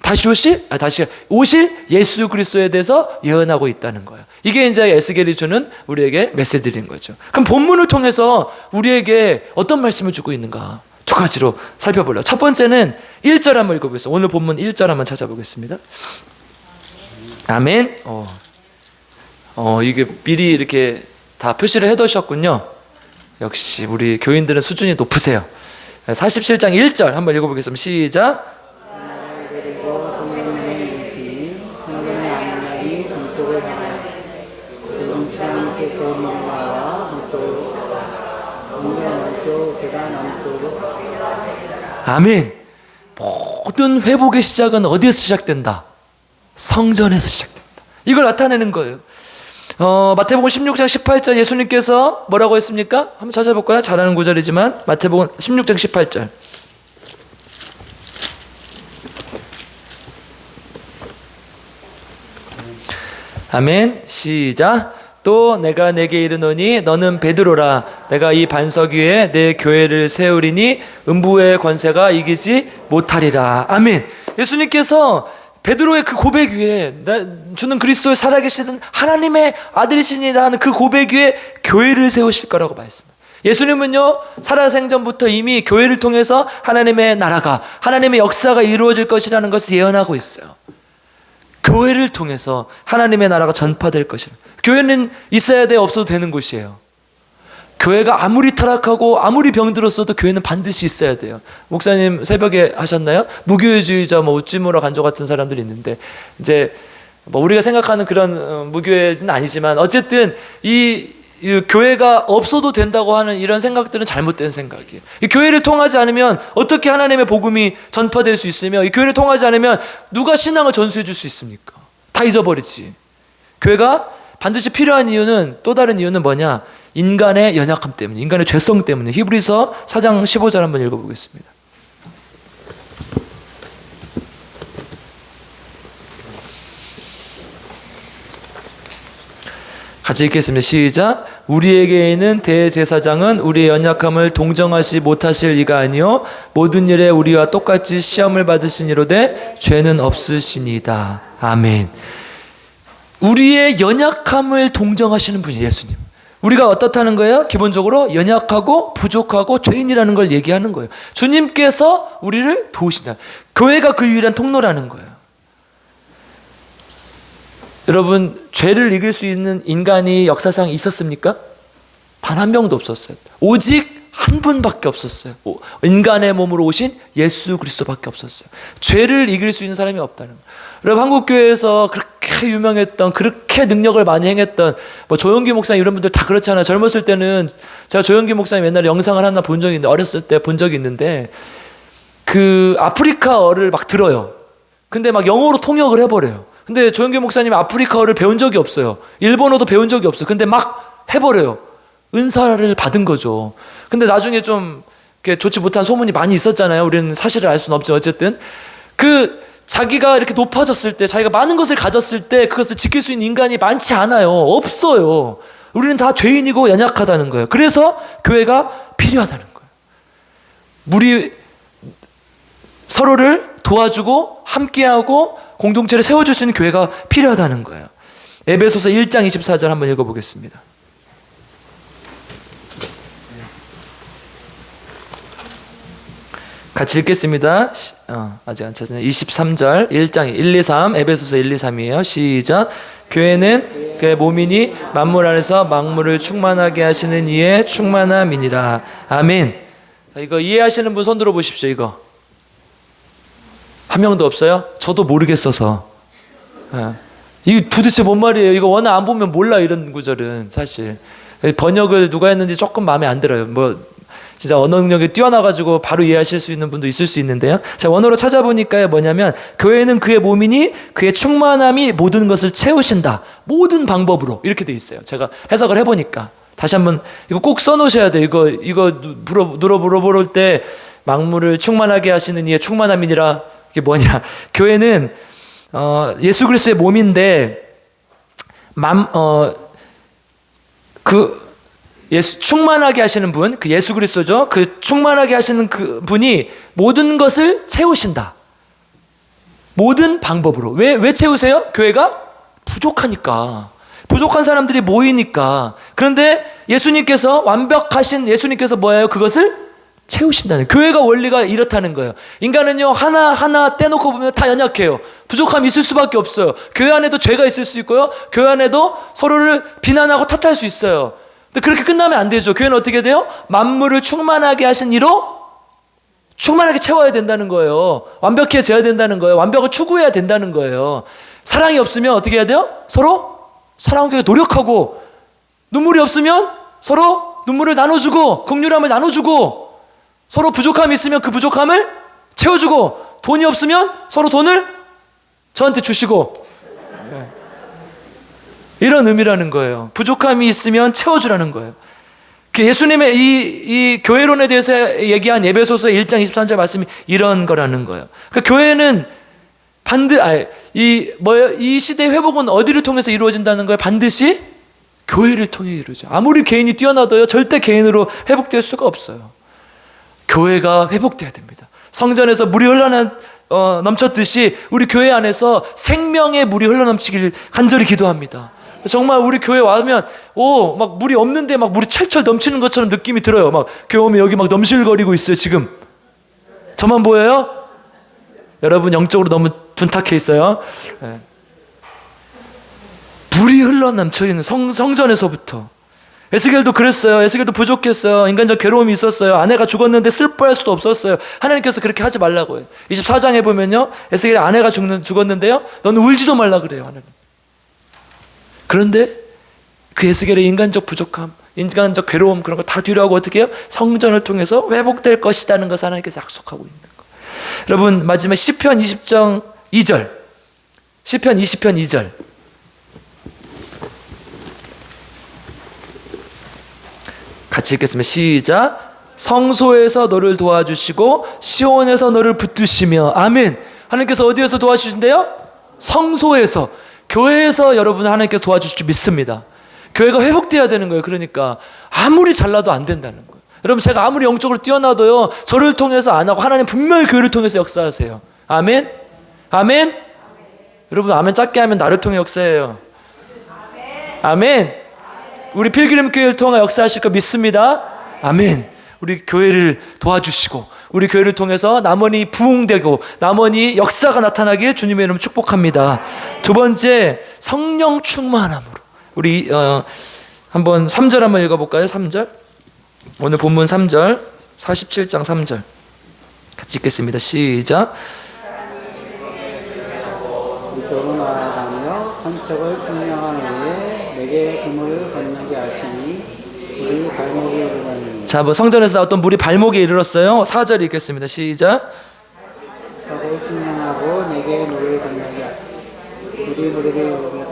Speaker 1: 다시 오실 예수 그리스도에 대해서 예언하고 있다는 거예요. 이게 이제 에스겔이 주는 우리에게 메시지인 거죠. 그럼 본문을 통해서 우리에게 어떤 말씀을 주고 있는가? 두 가지로 살펴보려고. 첫 번째는 1절 한번 읽어보겠습니다. 오늘 본문 1절 한번 찾아보겠습니다. 아멘. 이게 미리 이렇게 다 표시를 해두셨군요. 역시 우리 교인들은 수준이 높으세요. 47장 1절 한번 읽어보겠습니다. 시작. 아멘. 모든 회복의 시작은 어디에서 시작된다? 성전에서 시작된다. 이걸 나타내는 거예요. 마태복음 16장 18절 예수님께서 뭐라고 했습니까? 한번 찾아볼까요? 잘 아는 구절이지만 마태복음 16장 18절. 아멘. 시작. 또 내가 내게 이르노니 너는 베드로라. 내가 이 반석 위에 내 교회를 세우리니 음부의 권세가 이기지 못하리라. 아멘. 예수님께서 베드로의 그 고백 위에 주는 그리스도의 살아계시던 하나님의 아들이시니 하는 그 고백 위에 교회를 세우실 거라고 말씀합니다. 예수님은요 살아생전부터 이미 교회를 통해서 하나님의 나라가 하나님의 역사가 이루어질 것이라는 것을 예언하고 있어요. 교회를 통해서 하나님의 나라가 전파될 것이라. 교회는 있어야 돼 없어도 되는 곳이에요. 교회가 아무리 타락하고 아무리 병들었어도 교회는 반드시 있어야 돼요. 목사님 새벽에 하셨나요? 무교회주의자 우찌무라 간조 같은 사람들이 있는데 이제 우리가 생각하는 그런 무교회는 아니지만 어쨌든 이 교회가 없어도 된다고 하는 이런 생각들은 잘못된 생각이에요. 이 교회를 통하지 않으면 어떻게 하나님의 복음이 전파될 수 있으며 이 교회를 통하지 않으면 누가 신앙을 전수해 줄 수 있습니까? 다 잊어버리지. 교회가 반드시 필요한 이유는 또 다른 이유는 뭐냐? 인간의 연약함 때문에, 인간의 죄성 때문에. 히브리서 4장 15절 한번 읽어보겠습니다. 같이 읽겠습니다. 시작. 우리에게 있는 대제사장은 우리의 연약함을 동정하시 못하실 이가 아니요 모든 일에 우리와 똑같이 시험을 받으시니로되 죄는 없으시니이다. 아멘. 우리의 연약함을 동정하시는 분이 예수님. 우리가 어떻다는 거예요? 기본적으로 연약하고 부족하고 죄인이라는 걸 얘기하는 거예요. 주님께서 우리를 도우신다. 교회가 그 유일한 통로라는 거예요. 여러분, 죄를 이길 수 있는 인간이 역사상 있었습니까? 단 한 명도 없었어요. 오직 한 분밖에 없었어요. 인간의 몸으로 오신 예수 그리스도밖에 없었어요. 죄를 이길 수 있는 사람이 없다는 거예요. 여러분, 한국교회에서 그렇게 유명했던, 그렇게 능력을 많이 행했던 조영기 목사님 이런 분들 다 그렇잖아요. 젊었을 때는 제가 조영기 목사님 옛날에 영상을 하나 본 적이 있는데, 어렸을 때 본 적이 있는데 그 아프리카어를 막 들어요. 근데 막 영어로 통역을 해버려요. 근데 조영기 목사님 아프리카어를 배운 적이 없어요. 일본어도 배운 적이 없어요. 근데 막 해버려요. 은사를 받은 거죠. 근데 나중에 좀 좋지 못한 소문이 많이 있었잖아요. 우리는 사실을 알 수는 없지만 어쨌든 자기가 이렇게 높아졌을 때, 자기가 많은 것을 가졌을 때 그것을 지킬 수 있는 인간이 많지 않아요. 없어요. 우리는 다 죄인이고 연약하다는 거예요. 그래서 교회가 필요하다는 거예요. 우리 서로를 도와주고 함께하고 공동체를 세워줄 수 있는 교회가 필요하다는 거예요. 에베소서 1장 24절 한번 읽어보겠습니다. 같이 읽겠습니다. 아직 안 찾았네요. 23절 1장 1, 2, 3 에베소서 1, 2, 3이에요. 시작. 교회는 그의 몸이니 만물 안에서 만물을 충만하게 하시는 이의 충만함이니라. 아멘. 이거 이해하시는 분 손 들어 보십시오. 이거 한 명도 없어요? 저도 모르겠어서. 예. 이게 도대체 뭔 말이에요? 이거 워낙 안 보면 몰라, 이런 구절은 사실. 번역을 누가 했는지 조금 마음에 안 들어요. 뭐 진짜 언어 능력이 뛰어나가지고 바로 이해하실 수 있는 분도 있을 수 있는데요. 자, 원어로 찾아보니까 뭐냐면, 교회는 그의 몸이니 그의 충만함이 모든 것을 채우신다. 모든 방법으로, 이렇게 돼 있어요. 제가 해석을 해보니까. 다시 한번 이거 꼭 써놓으셔야 돼요. 이거 물어볼 때 만물을 충만하게 하시는 이의 충만함이니라. 이게 뭐냐? 교회는 예수 그리스도의 몸인데 충만하게 하시는 분, 그 예수 그리스도죠. 그 충만하게 하시는 그 분이 모든 것을 채우신다. 모든 방법으로. 왜 채우세요? 교회가 부족하니까. 부족한 사람들이 모이니까. 그런데 예수님께서, 완벽하신 예수님께서 뭐예요? 그것을 채우신다는. 교회가 원리가 이렇다는 거예요. 인간은요, 하나 떼놓고 보면 다 연약해요. 부족함이 있을 수밖에 없어요. 교회 안에도 죄가 있을 수 있고요, 교회 안에도 서로를 비난하고 탓할 수 있어요. 근데 그렇게 끝나면 안 되죠. 교회는 어떻게 돼요? 만물을 충만하게 하신 이로 충만하게 채워야 된다는 거예요. 완벽해져야 된다는 거예요. 완벽을 추구해야 된다는 거예요. 사랑이 없으면 어떻게 해야 돼요? 서로 사랑하기 위해 노력하고, 눈물이 없으면 서로 눈물을 나눠주고, 긍휼함을 나눠주고, 서로 부족함이 있으면 그 부족함을 채워주고, 돈이 없으면 서로 돈을 저한테 주시고, 이런 의미라는 거예요. 부족함이 있으면 채워주라는 거예요. 예수님의 이 교회론에 대해서 얘기한 에베소서 1장 23절 말씀이 이런 거라는 거예요. 그러니까 교회는 이 시대의 회복은 어디를 통해서 이루어진다는 거예요? 반드시 교회를 통해 이루어져. 아무리 개인이 뛰어나도요, 절대 개인으로 회복될 수가 없어요. 교회가 회복돼야 됩니다. 성전에서 물이 넘쳤듯이 우리 교회 안에서 생명의 물이 흘러넘치길 간절히 기도합니다. 정말 우리 교회 와면 막 물이 없는데 막 물이 철철 넘치는 것처럼 느낌이 들어요. 막 교회 오면 여기 막 넘실거리고 있어요. 지금 저만 보여요? 여러분 영적으로 너무 둔탁해 있어요. 네. 물이 흘러넘쳐 있는 성전에서부터. 에스겔도 그랬어요. 에스겔도 부족했어요. 인간적 괴로움이 있었어요. 아내가 죽었는데 슬퍼할 수도 없었어요. 하나님께서 그렇게 하지 말라고 해요. 24장에 보면요, 에스겔의 아내가 죽었는데요, 너는 울지도 말라 그래요, 하나님. 그런데 그 에스겔의 인간적 부족함, 인간적 괴로움, 그런 거 다 뒤로하고 어떻게 해요? 성전을 통해서 회복될 것이라는 것을 하나님께서 약속하고 있는 거예요. 여러분, 마지막 시편 20장 2절, 시편 20편 2절 같이 읽겠습니다. 시작. 성소에서 너를 도와주시고 시온에서 너를 붙드시며. 아멘. 하나님께서 어디에서 도와주신대요? 성소에서. 교회에서 여러분을 하나님께서 도와주실 줄 믿습니다. 교회가 회복돼야 되는 거예요. 그러니까 아무리 잘나도 안 된다는 거예요. 여러분, 제가 아무리 영적으로 뛰어나도요, 저를 통해서 안 하고 하나님 분명히 교회를 통해서 역사하세요. 아멘. 아멘. 여러분, 아멘 작게 하면 나를 통해 역사해요. 아멘. 우리 필그림 교회를 통해 역사하실 거 믿습니다. 아멘. 우리 교회를 도와주시고 우리 교회를 통해서 남원이 부흥되고 남원이 역사가 나타나길 주님의 이름으로 축복합니다. 두 번째, 성령 충만함으로. 우리 한번 3절 한번 읽어볼까요? 3절. 오늘 본문 3절, 47장 3절 같이 읽겠습니다. 시작.
Speaker 2: 이쪽으로 나아가며 천척을 측량한 후에 내게 그물을 건너게 하시니 우리 발목에 이르러니. 자,
Speaker 1: 성전에서 나왔던 물이 발목에 이르렀어요. 4절 읽겠습니다. 시작.
Speaker 2: 천척을 측량하고 내게 물을 건너게 하시니 우리 무릎에 이르러니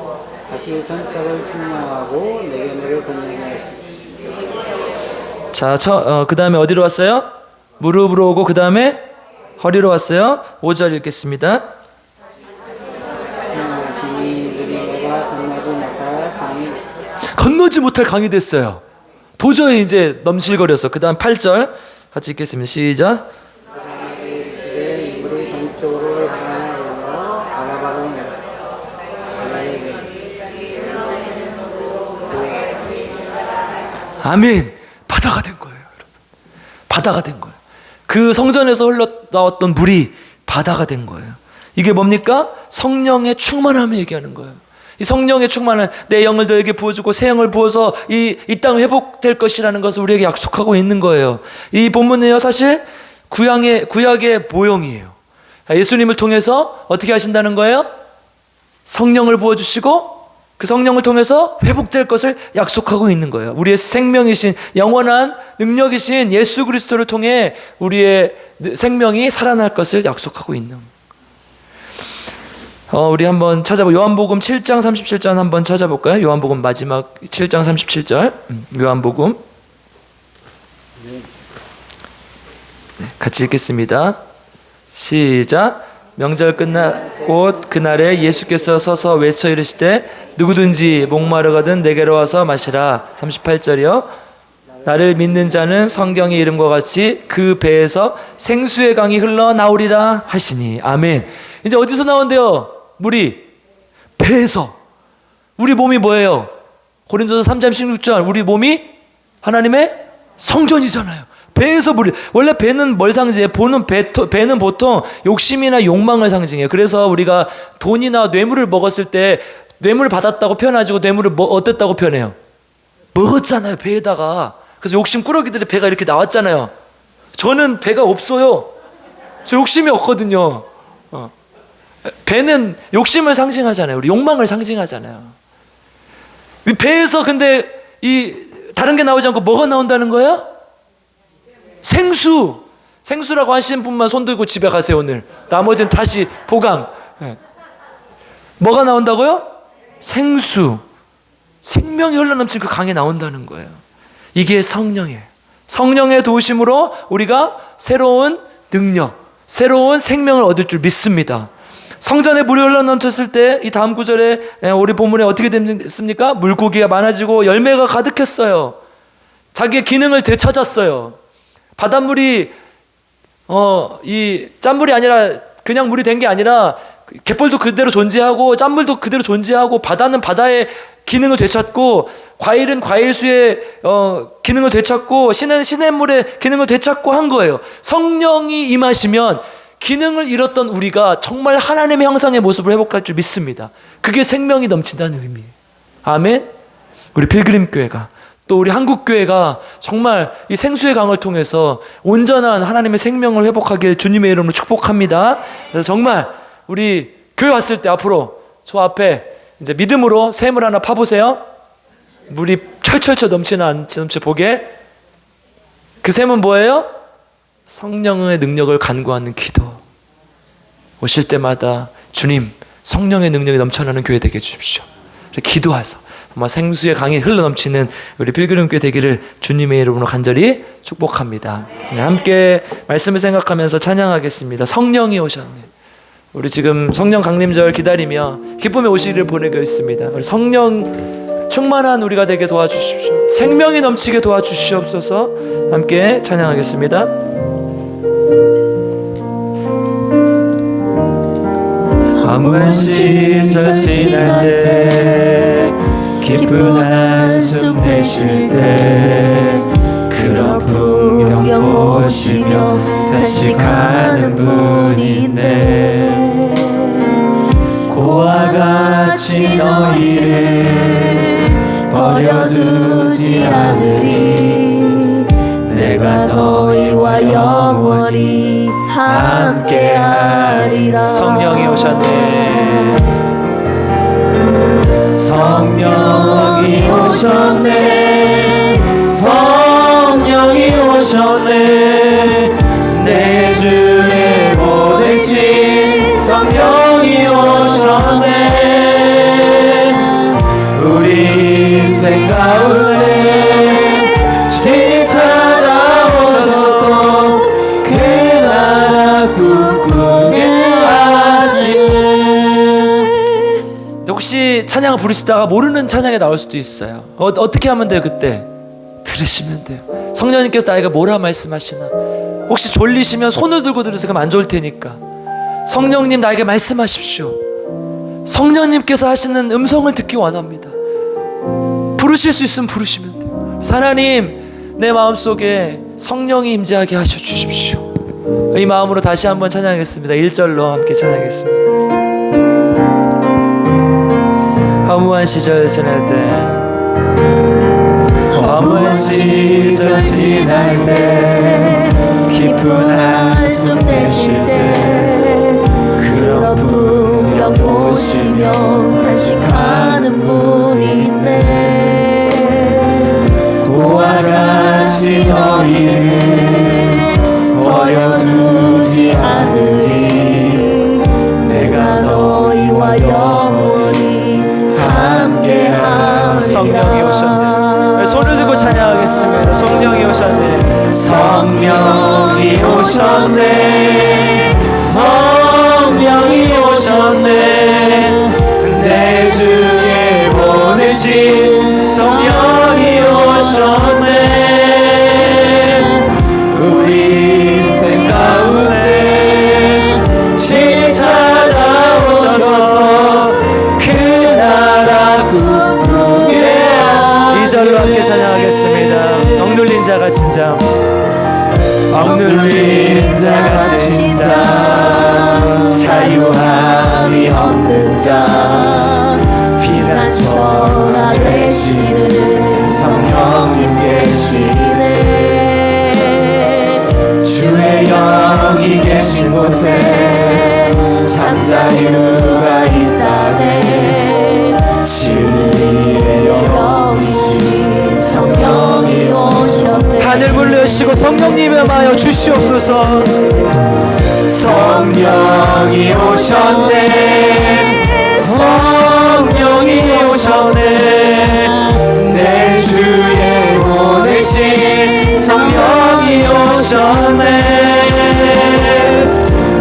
Speaker 2: 다시 천척을 측량하고 내게 물을 건너게 하시니.
Speaker 1: 자, 그 다음에 어디로 왔어요? 무릎으로 오고 그 다음에 허리로 왔어요. 5절 읽겠습니다. 건너지 못할 강이 됐어요. 도저히 이제 넘실거려서. 그 다음 8절 같이 읽겠습니다. 시작. 아멘. 바다가 된 거예요, 여러분. 바다가 된 거예요. 그 성전에서 흘러나왔던 물이 바다가 된 거예요. 이게 뭡니까? 성령의 충만함을 얘기하는 거예요. 이 성령의 충만은 내 영을 너에게 부어주고 새 영을 부어서 이 땅 회복될 것이라는 것을 우리에게 약속하고 있는 거예요. 이 본문은요, 사실 구약의 모형이에요. 예수님을 통해서 어떻게 하신다는 거예요? 성령을 부어주시고 그 성령을 통해서 회복될 것을 약속하고 있는 거예요. 우리의 생명이신 영원한 능력이신 예수 그리스도를 통해 우리의 생명이 살아날 것을 약속하고 있는 거예요. 우리 한번 요한복음 7장 37절 한번 찾아볼까요? 요한복음 마지막 7장 37절. 요한복음. 네, 같이 읽겠습니다. 시작. 명절 끝나고 그날에 예수께서 서서 외쳐 이르시되 누구든지 목마르거든 내게로 와서 마시라. 38절이요. 나를 믿는 자는 성경의 이름과 같이 그 배에서 생수의 강이 흘러나오리라 하시니. 아멘. 이제 어디서 나온대요? 물이 배에서. 우리 몸이 뭐예요? 고린도서 3장 16절 우리 몸이 하나님의 성전이잖아요. 배에서 물이. 원래 배는 뭘 상징해요? 배는 보통 욕심이나 욕망을 상징해요. 그래서 우리가 돈이나 뇌물을 먹었을 때 뇌물을 받았다고 표현하지고 뇌물을 어땠다고 표현해요? 먹었잖아요, 배에다가. 그래서 욕심 꾸러기들이 배가 이렇게 나왔잖아요. 저는 배가 없어요. 저 욕심이 없거든요. 배는 욕심을 상징하잖아요. 우리 욕망을 상징하잖아요. 배에서 근데 다른 게 나오지 않고 뭐가 나온다는 거예요? 생수. 생수라고 하시는 분만 손 들고 집에 가세요, 오늘. 나머지는 다시 보강. 뭐가 나온다고요? 생수. 생명이 흘러넘친 그 강에 나온다는 거예요. 이게 성령이에요. 성령의 도우심으로 우리가 새로운 능력, 새로운 생명을 얻을 줄 믿습니다. 성전에 물이 흘러넘쳤을 때 이 다음 구절에 우리 본문에 어떻게 됐습니까? 물고기가 많아지고 열매가 가득했어요. 자기의 기능을 되찾았어요. 바닷물이 이 짠물이 아니라 그냥 물이 된 게 아니라 갯벌도 그대로 존재하고 짠물도 그대로 존재하고 바다는 바다의 기능을 되찾고 과일은 과일수의 기능을 되찾고 신은 시냇물의 기능을 되찾고 한 거예요. 성령이 임하시면 기능을 잃었던 우리가 정말 하나님의 형상의 모습을 회복할 줄 믿습니다. 그게 생명이 넘친다는 의미예요. 아멘. 우리 필그림교회가 또 우리 한국교회가 정말 이 생수의 강을 통해서 온전한 하나님의 생명을 회복하길 주님의 이름으로 축복합니다. 그래서 정말 우리 교회 왔을 때 앞으로 저 앞에 이제 믿음으로 샘을 하나 파보세요. 물이 철철철 넘치나 안 넘치 보게. 그 샘은 뭐예요? 성령의 능력을 간구하는 기도. 오실 때마다 주님 성령의 능력이 넘쳐나는 교회 되게 해주십시오. 기도하서 정말 생수의 강이 흘러넘치는 우리 필그림교회 되기를 주님의 이름으로 간절히 축복합니다. 함께 말씀을 생각하면서 찬양하겠습니다. 성령이 오셨네. 우리 지금 성령 강림절 기다리며 기쁨의 오시기를 보내고 있습니다. 우리 성령 충만한 우리가 되게 도와주십시오. 생명이 넘치게 도와주시옵소서. 함께 찬양하겠습니다.
Speaker 3: 허무한 시절 지날 때 기쁜 한숨 내쉴 때 그런 풍경 보시며 다시 가는 분이 있네. 고와 같이 너희를 버려두지 않으리. 내가 너희와 영원히 함께하리라.
Speaker 1: 성령이 오셨네.
Speaker 3: 성령이 오셨네. 성령이 오셨네. 내 주의 보내신 성령이 오셨네. 우리 인생 가운데 친히 찾아오셔서 그 나라 꿈꾸게 하시네.
Speaker 1: 혹시 찬양을 부르시다가 모르는 찬양이 나올 수도 있어요. 어떻게 하면 돼요? 그때 들으시면 돼요. 성령님께서 나에게 뭐라 말씀하시나. 혹시 졸리시면 손을 들고 들으세요. 그럼 안 좋을 테니까. 성령님 나에게 말씀하십시오. 성령님께서 하시는 음성을 듣기 원합니다. 부르실 수 있으면 부르시면 돼요. 하나님 내 마음속에 성령이 임재하게 하셔 주십시오. 이 마음으로 다시 한번 찬양하겠습니다. 1절로 함께 찬양하겠습니다. 허무한 시절 지날 때
Speaker 3: 허무한 시절 지날 때 기쁜 한숨 내쉴 때 오시며 탄식하는 분이 있네. 고와 같이 너희를 버려두지 않으리. 내가 너희와 영원히 함께하리라.
Speaker 1: 성령이 오셨네. 손을 들고 찬양하겠습니다. 성령이 오셨네.
Speaker 3: 성령이 오셨네. 성령이 오셨네. 내 주에 보내신 성령이 오셨네. 우리 인생 가운데 친히 찾아오셔서 그 나라 꿈꾸게.
Speaker 1: 이 절로 함께 찬양하겠습니다. 억눌린 자가 진짜,
Speaker 3: 억눌린 자가 진짜, 자유함이 없는 자, 피난처가 되시는 성령님 계시네. 주의 영이 계신 곳에 참 자유가 있다네. 진리의 영이신 성령이 오셨네.
Speaker 1: 하늘문을 여시고 성령님의 마여 주시옵소서.
Speaker 3: 성령이 오셨네. 성령이 오셨네. 내 주에 보내신 성령이 오셨네.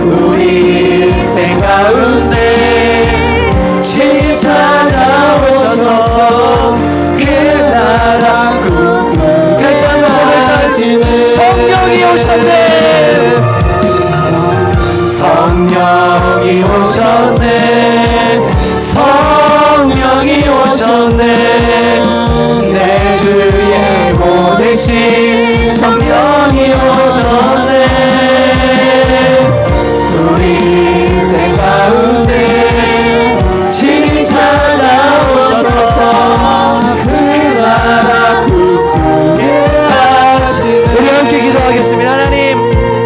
Speaker 3: 우리 인생 가운데 친히 찾아오셔서 그 나라 꿈꾸게.
Speaker 1: 다시 한번 고백하시는 성령이 오셨네.
Speaker 3: 성령이 오셨네. 성령이 오셨네. 내 주에 보내신 성령이 오셨네. 우리 인생 가운데 친히 찾아오셔서 그 나라 꿈꾸게 하시네.
Speaker 1: 우리 함께 기도하겠습니다. 하나님,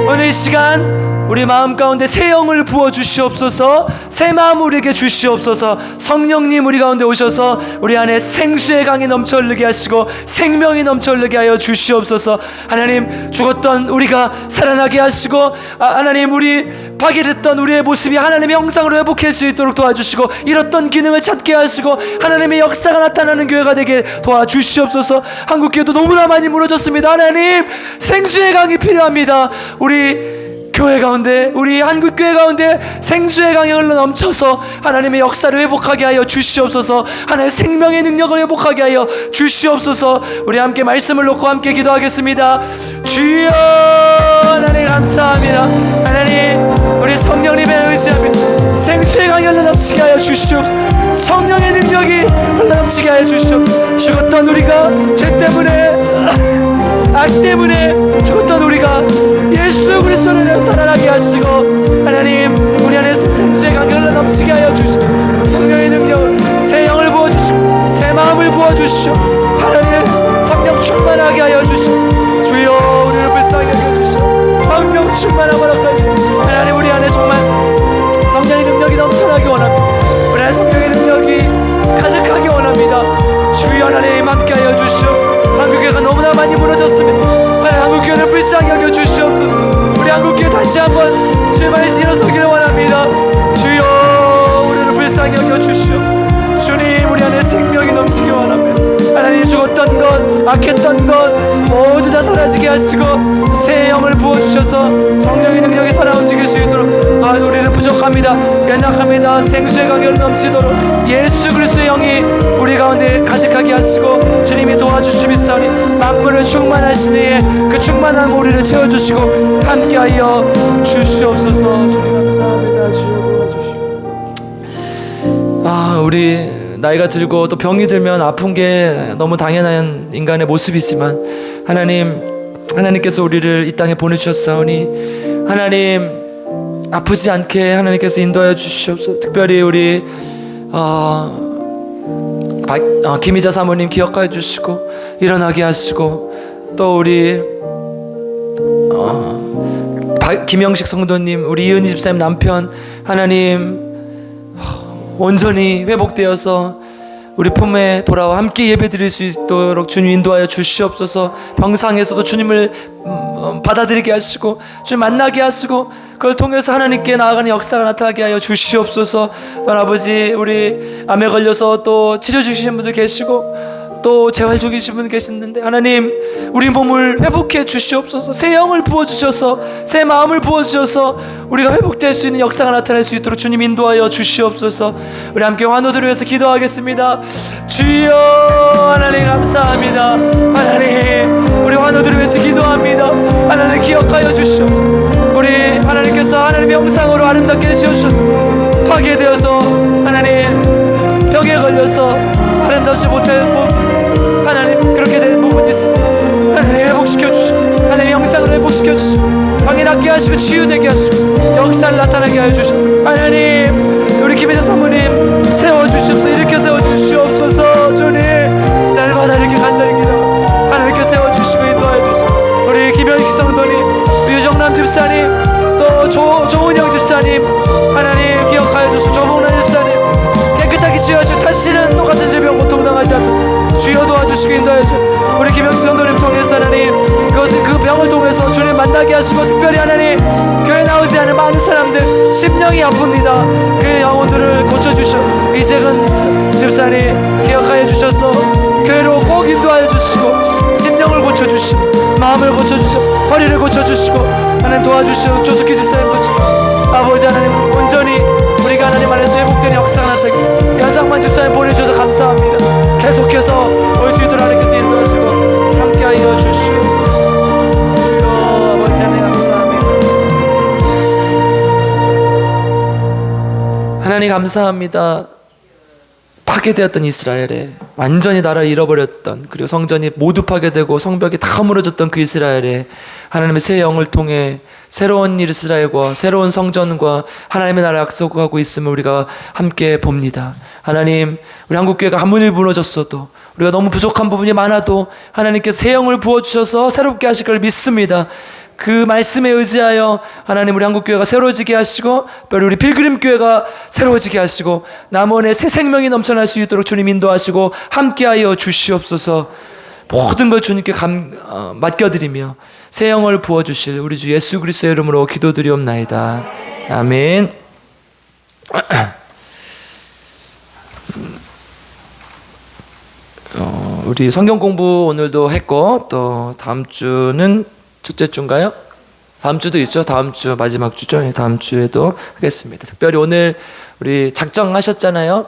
Speaker 1: 오늘 이 시간 우리 마음 가운데 새 영을 부어 주시옵소서. 새 마음 우리에게 주시옵소서. 성령님 우리 가운데 오셔서 우리 안에 생수의 강이 넘쳐 흐르게 하시고 생명이 넘쳐 흐르게 하여 주시옵소서. 하나님, 죽었던 우리가 살아나게 하시고, 하나님, 우리 파괴됐던 우리의 모습이 하나님의 형상으로 회복할 수 있도록 도와주시고, 잃었던 기능을 찾게 하시고 하나님의 역사가 나타나는 교회가 되게 도와주시옵소서. 한국교회도 너무나 많이 무너졌습니다. 하나님, 생수의 강이 필요합니다. 우리 교회 가운데, 우리 한국교회 가운데 생수의 강이 흘러 넘쳐서 하나님의 역사를 회복하게 하여 주시옵소서. 하나님의 생명의 능력을 회복하게 하여 주시옵소서. 우리 함께 말씀을 놓고 함께 기도하겠습니다. 주여, 하나님 감사합니다. 하나님, 우리 성령님의 의지합니다. 생수의 강이 흘러 넘치게 하여 주시옵소서. 성령의 능력이 흘러 넘치게 하여 주시옵소서. 죽었던 우리가 죄 때문에, 악 때문에 죽었던 우리가 예수 그리스도를 살아나게 하시고, 하나님, 우리 안에서 생수의 강이 흘러 넘치게 하여 주시고, 성령의 능력을, 새 영을 부어주시고 새 마음을 부어주시오. 하나님, 성령 충만하게 하여 주시오. 주여, 우리를 불쌍히 여겨주시오. 성령 충만함으로 가지. 하나님, 우리 안에 정말 성령의 능력이 넘쳐나기 원합니다. 우리 안에 성령의 능력이 가득하기 원합니다. 주여, 하나님 함께 하여 주시옵소서. 한국교회가 너무나 많이 무너졌습니다. 하나님, 한국교회를 불쌍히 여겨 주시옵소서. 우리 한국교회 다시 한번 주의 말씀 일어서기를 원합니다. 주여, 우리를 불쌍히 여겨 주시오. 주님, 우리 안에 생명이 넘치기 원합니다. 하나님, 죽었던 것, 악했던 것 모두 다 사라지게 하시고 새 영을 부어주셔서 성령의 능력이 살아 움직일 수 있도록, 우리는 부족합니다. 연약합니다. 생수의 강이 넘치도록 예수 그리스도의 영이 우리 가운데 가득하게 하시고 주님이 도와주시옵소서. 만물을 충만하시니 그 충만한 우리를 채워주시고 함께하여 주시옵소서. 주님 감사합니다. 주여 도와주시오. 우리 나이가 들고 또 병이 들면 아픈 게 너무 당연한 인간의 모습이지만, 하나님께서 우리를 이 땅에 보내주셨사오니 하나님, 아프지 않게 하나님께서 인도하여 주시옵소서. 특별히 우리 김희자 사모님 기억하여 주시고 일어나게 하시고, 또 우리 김영식 성도님, 우리 이은희 집사님 남편, 하나님 온전히 회복되어서 우리 품에 돌아와 함께 예배드릴 수 있도록 주님 인도하여 주시옵소서. 병상에서도 주님을 받아들이게 하시고 주님 만나게 하시고 그걸 통해서 하나님께 나아가는 역사가 나타나게 하여 주시옵소서. 또 아버지, 우리 암에 걸려서 또 치료 주시는 분들 계시고 또 재활 중이신 분 계시는데 하나님, 우리 몸을 회복해 주시옵소서. 새 영을 부어주셔서 새 마음을 부어주셔서 우리가 회복될 수 있는 역사가 나타날 수 있도록 주님 인도하여 주시옵소서. 우리 함께 환우들을 위해서 기도하겠습니다. 주여, 하나님 감사합니다. 하나님, 우리 환우들을 위해서 기도합니다. 하나님 기억하여 주시옵소서. 우리 하나님께서 하나님의 형상으로 아름답게 지어주셨 파괴되어서 하나님 병에 걸려서 아름답지 못한 몸, 하나님 그렇게 된 부분이 있습니다. 하나님 회복시켜 주시고 하나님의 형상을 회복시켜 주시고 병이 낫게 하시고 치유되게 하시고 역사를 나타나게 하여 주시고 하나님, 우리 김혜자 사모님 세워주시옵소서. 일으켜 세워주시옵소서. 주님, 날마다 이렇게 간절히 기도 하나님께 세워주시고 인도하여 주시고 우리 김현식 성도님, 유정남 집사님, 또 조은영 집사님 하나님 기억하여 주시고 조봉란 집사님 깨끗하게 치유하시고 다시는 똑같은 질병 고통당하지 않도록 주여 도와주시고 인도하여 주시고 우리 김영수 성도님 통해서 하나님 그 병을 통해서 주님 만나게 하시고 특별히 하나님 교회 나오지 않은 많은 사람들 심령이 아픕니다. 그 영혼들을 고쳐주시고 이재근 집사님 기억하여 주셔서 교회로 꼭 인도하여 주시고 심령을 고쳐주시고 마음을 고쳐주시고 허리를 고쳐주시고 하나님 도와주시고 조숙희 집사님 고치고 아버지 하나님 온전히 우리가 하나님 안에서 회복되는 역사가 나타나게 연상만 집사님 보내주셔서 감사합니다. 계속해서 올 수 있도록 하나님께서 인도하시고 함께하여 주시고 주여 아버지 하나님 감사합니다. 하나님 감사합니다. 파괴되었던 이스라엘에 완전히 나라를 잃어버렸던, 그리고 성전이 모두 파괴되고 성벽이 다 무너졌던 그 이스라엘에 하나님의 새 영을 통해 새로운 이스라엘과 새로운 성전과 하나님의 나라를 약속하고 있음을 우리가 함께 봅니다. 하나님, 우리 한국교회가 아무리 무너졌어도 우리가 너무 부족한 부분이 많아도 하나님께서 새 영을 부어주셔서 새롭게 하실 걸 믿습니다. 그 말씀에 의지하여 하나님 우리 한국교회가 새로워지게 하시고 특별히 우리 필그림교회가 새로워지게 하시고 남원에 새 생명이 넘쳐날 수 있도록 주님 인도하시고 함께하여 주시옵소서. 모든 걸 주님께 맡겨드리며 새 영을 부어주실 우리 주 예수 그리스도의 이름으로 기도드리옵나이다. 아멘. 우리 성경 공부 오늘도 했고 또 다음 주는 첫째 주인가요? 다음 주도 있죠. 다음 주 마지막 주죠. 다음 주에도 하겠습니다. 특별히 오늘 우리 작정하셨잖아요.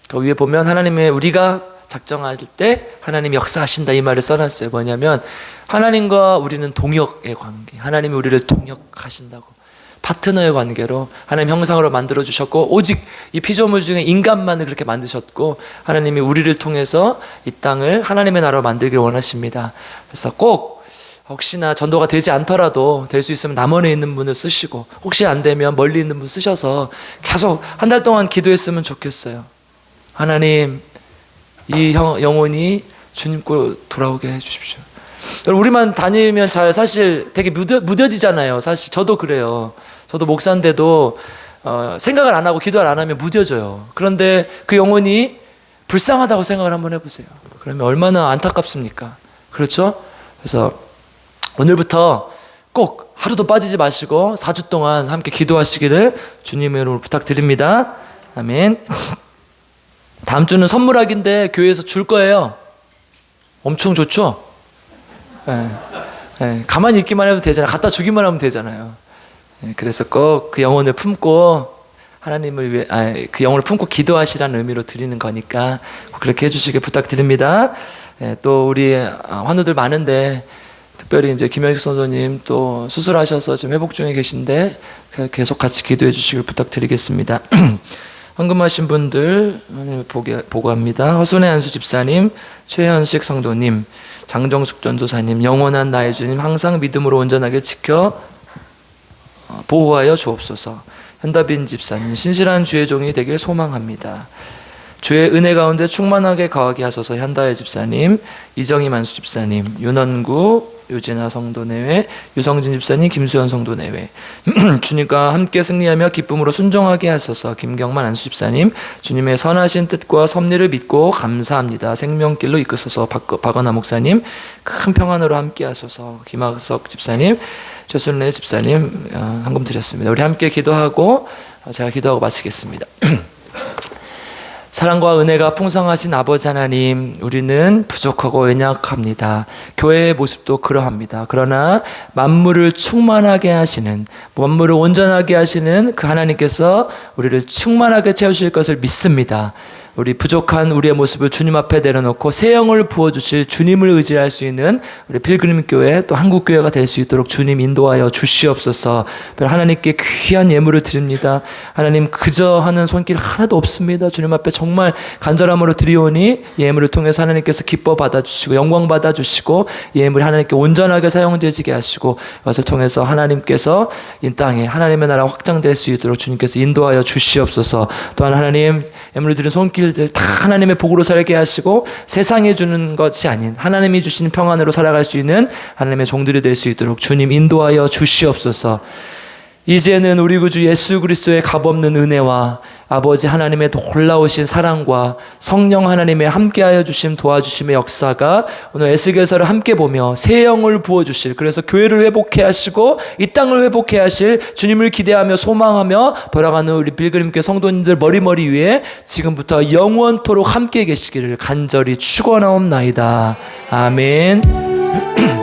Speaker 1: 그 위에 보면 하나님의 우리가 작정할 때 하나님이 역사하신다 이 말을 써놨어요. 뭐냐면 하나님과 우리는 동역의 관계, 하나님이 우리를 동역하신다고 파트너의 관계로 하나님 형상으로 만들어 주셨고 오직 이 피조물 중에 인간만을 그렇게 만드셨고 하나님이 우리를 통해서 이 땅을 하나님의 나라로 만들기를 원하십니다. 그래서 꼭 혹시나 전도가 되지 않더라도 될 수 있으면 남원에 있는 분을 쓰시고 혹시 안 되면 멀리 있는 분 쓰셔서 계속 한 달 동안 기도했으면 좋겠어요. 하나님, 이 영혼이 주님께 돌아오게 해주십시오. 우리만 다니면 잘 사실 되게 무뎌지잖아요. 사실 저도 그래요. 저도 목사인데도 생각을 안 하고 기도를 안 하면 무뎌져요. 그런데 그 영혼이 불쌍하다고 생각을 한번 해보세요. 그러면 얼마나 안타깝습니까? 그렇죠? 그래서 오늘부터 꼭 하루도 빠지지 마시고 4주 동안 함께 기도하시기를 주님의 이름으로 부탁드립니다. 아멘. 다음 주는 선물학인데 교회에서 줄 거예요. 엄청 좋죠? 가만히 있기만 해도 되잖아요. 갖다 주기만 하면 되잖아요. 그래서 꼭 그 영혼을 품고 하나님을 위해 그 영혼을 품고 기도하시라는 의미로 드리는 거니까 꼭 그렇게 해주시길 부탁드립니다. 또 우리 환우들 많은데 특별히 이제 김영식 선생님 또 수술하셔서 지금 회복 중에 계신데 계속 같이 기도해 주시길 부탁드리겠습니다. 헌금하신 분들 보고합니다. 허순의 한수 집사님, 최현식 성도님, 장정숙 전도사님, 영원한 나의 주님 항상 믿음으로 온전하게 지켜 보호하여 주옵소서. 현다빈 집사님, 신실한 주의 종이 되길 소망합니다. 주의 은혜 가운데 충만하게 거하게 하소서. 현다혜 집사님, 이정희 만수 집사님, 윤원구 유진아 성도 내외, 유성진 집사님, 김수현 성도 내외. 주님과 함께 승리하며 기쁨으로 순종하게 하소서. 김경만 안수 집사님, 주님의 선하신 뜻과 섭리를 믿고 감사합니다. 생명길로 이끄소서. 박은하 목사님, 큰 평안으로 함께 하소서. 김학석 집사님, 최순래 집사님 헌금 드렸습니다. 우리 함께 기도하고 제가 기도하고 마치겠습니다. 사랑과 은혜가 풍성하신 아버지 하나님, 우리는 부족하고 연약합니다. 교회의 모습도 그러합니다. 그러나 만물을 충만하게 하시는, 만물을 온전하게 하시는 그 하나님께서 우리를 충만하게 채우실 것을 믿습니다. 우리 부족한 우리의 모습을 주님 앞에 내려놓고 새 영을 부어주실 주님을 의지할 수 있는 우리 필그림교회 또 한국교회가 될 수 있도록 주님 인도하여 주시옵소서. 하나님께 귀한 예물을 드립니다. 하나님, 그저 하는 손길 하나도 없습니다. 주님 앞에 정말 간절함으로 드리오니 예물을 통해서 하나님께서 기뻐 받아주시고 영광 받아주시고 예물이 하나님께 온전하게 사용되지게 하시고 이것을 통해서 하나님께서 이 땅에 하나님의 나라 확장될 수 있도록 주님께서 인도하여 주시옵소서. 또한 하나님, 예물을 드린 손길 다 하나님의 복으로 살게 하시고 세상에 주는 것이 아닌 하나님이 주시는 평안으로 살아갈 수 있는 하나님의 종들이 될 수 있도록 주님 인도하여 주시옵소서. 이제는 우리 구주 예수 그리스도의 값없는 은혜와 아버지 하나님의 놀라우신 사랑과 성령 하나님의 함께하여 주심 도와주심의 역사가 오늘 에스겔서를 함께 보며 새 영을 부어주실, 그래서 교회를 회복해 하시고 이 땅을 회복해 하실 주님을 기대하며 소망하며 돌아가는 우리 빌그림교회 성도님들 머리머리 위에 지금부터 영원토록 함께 계시기를 간절히 축원하옵나이다. 아멘.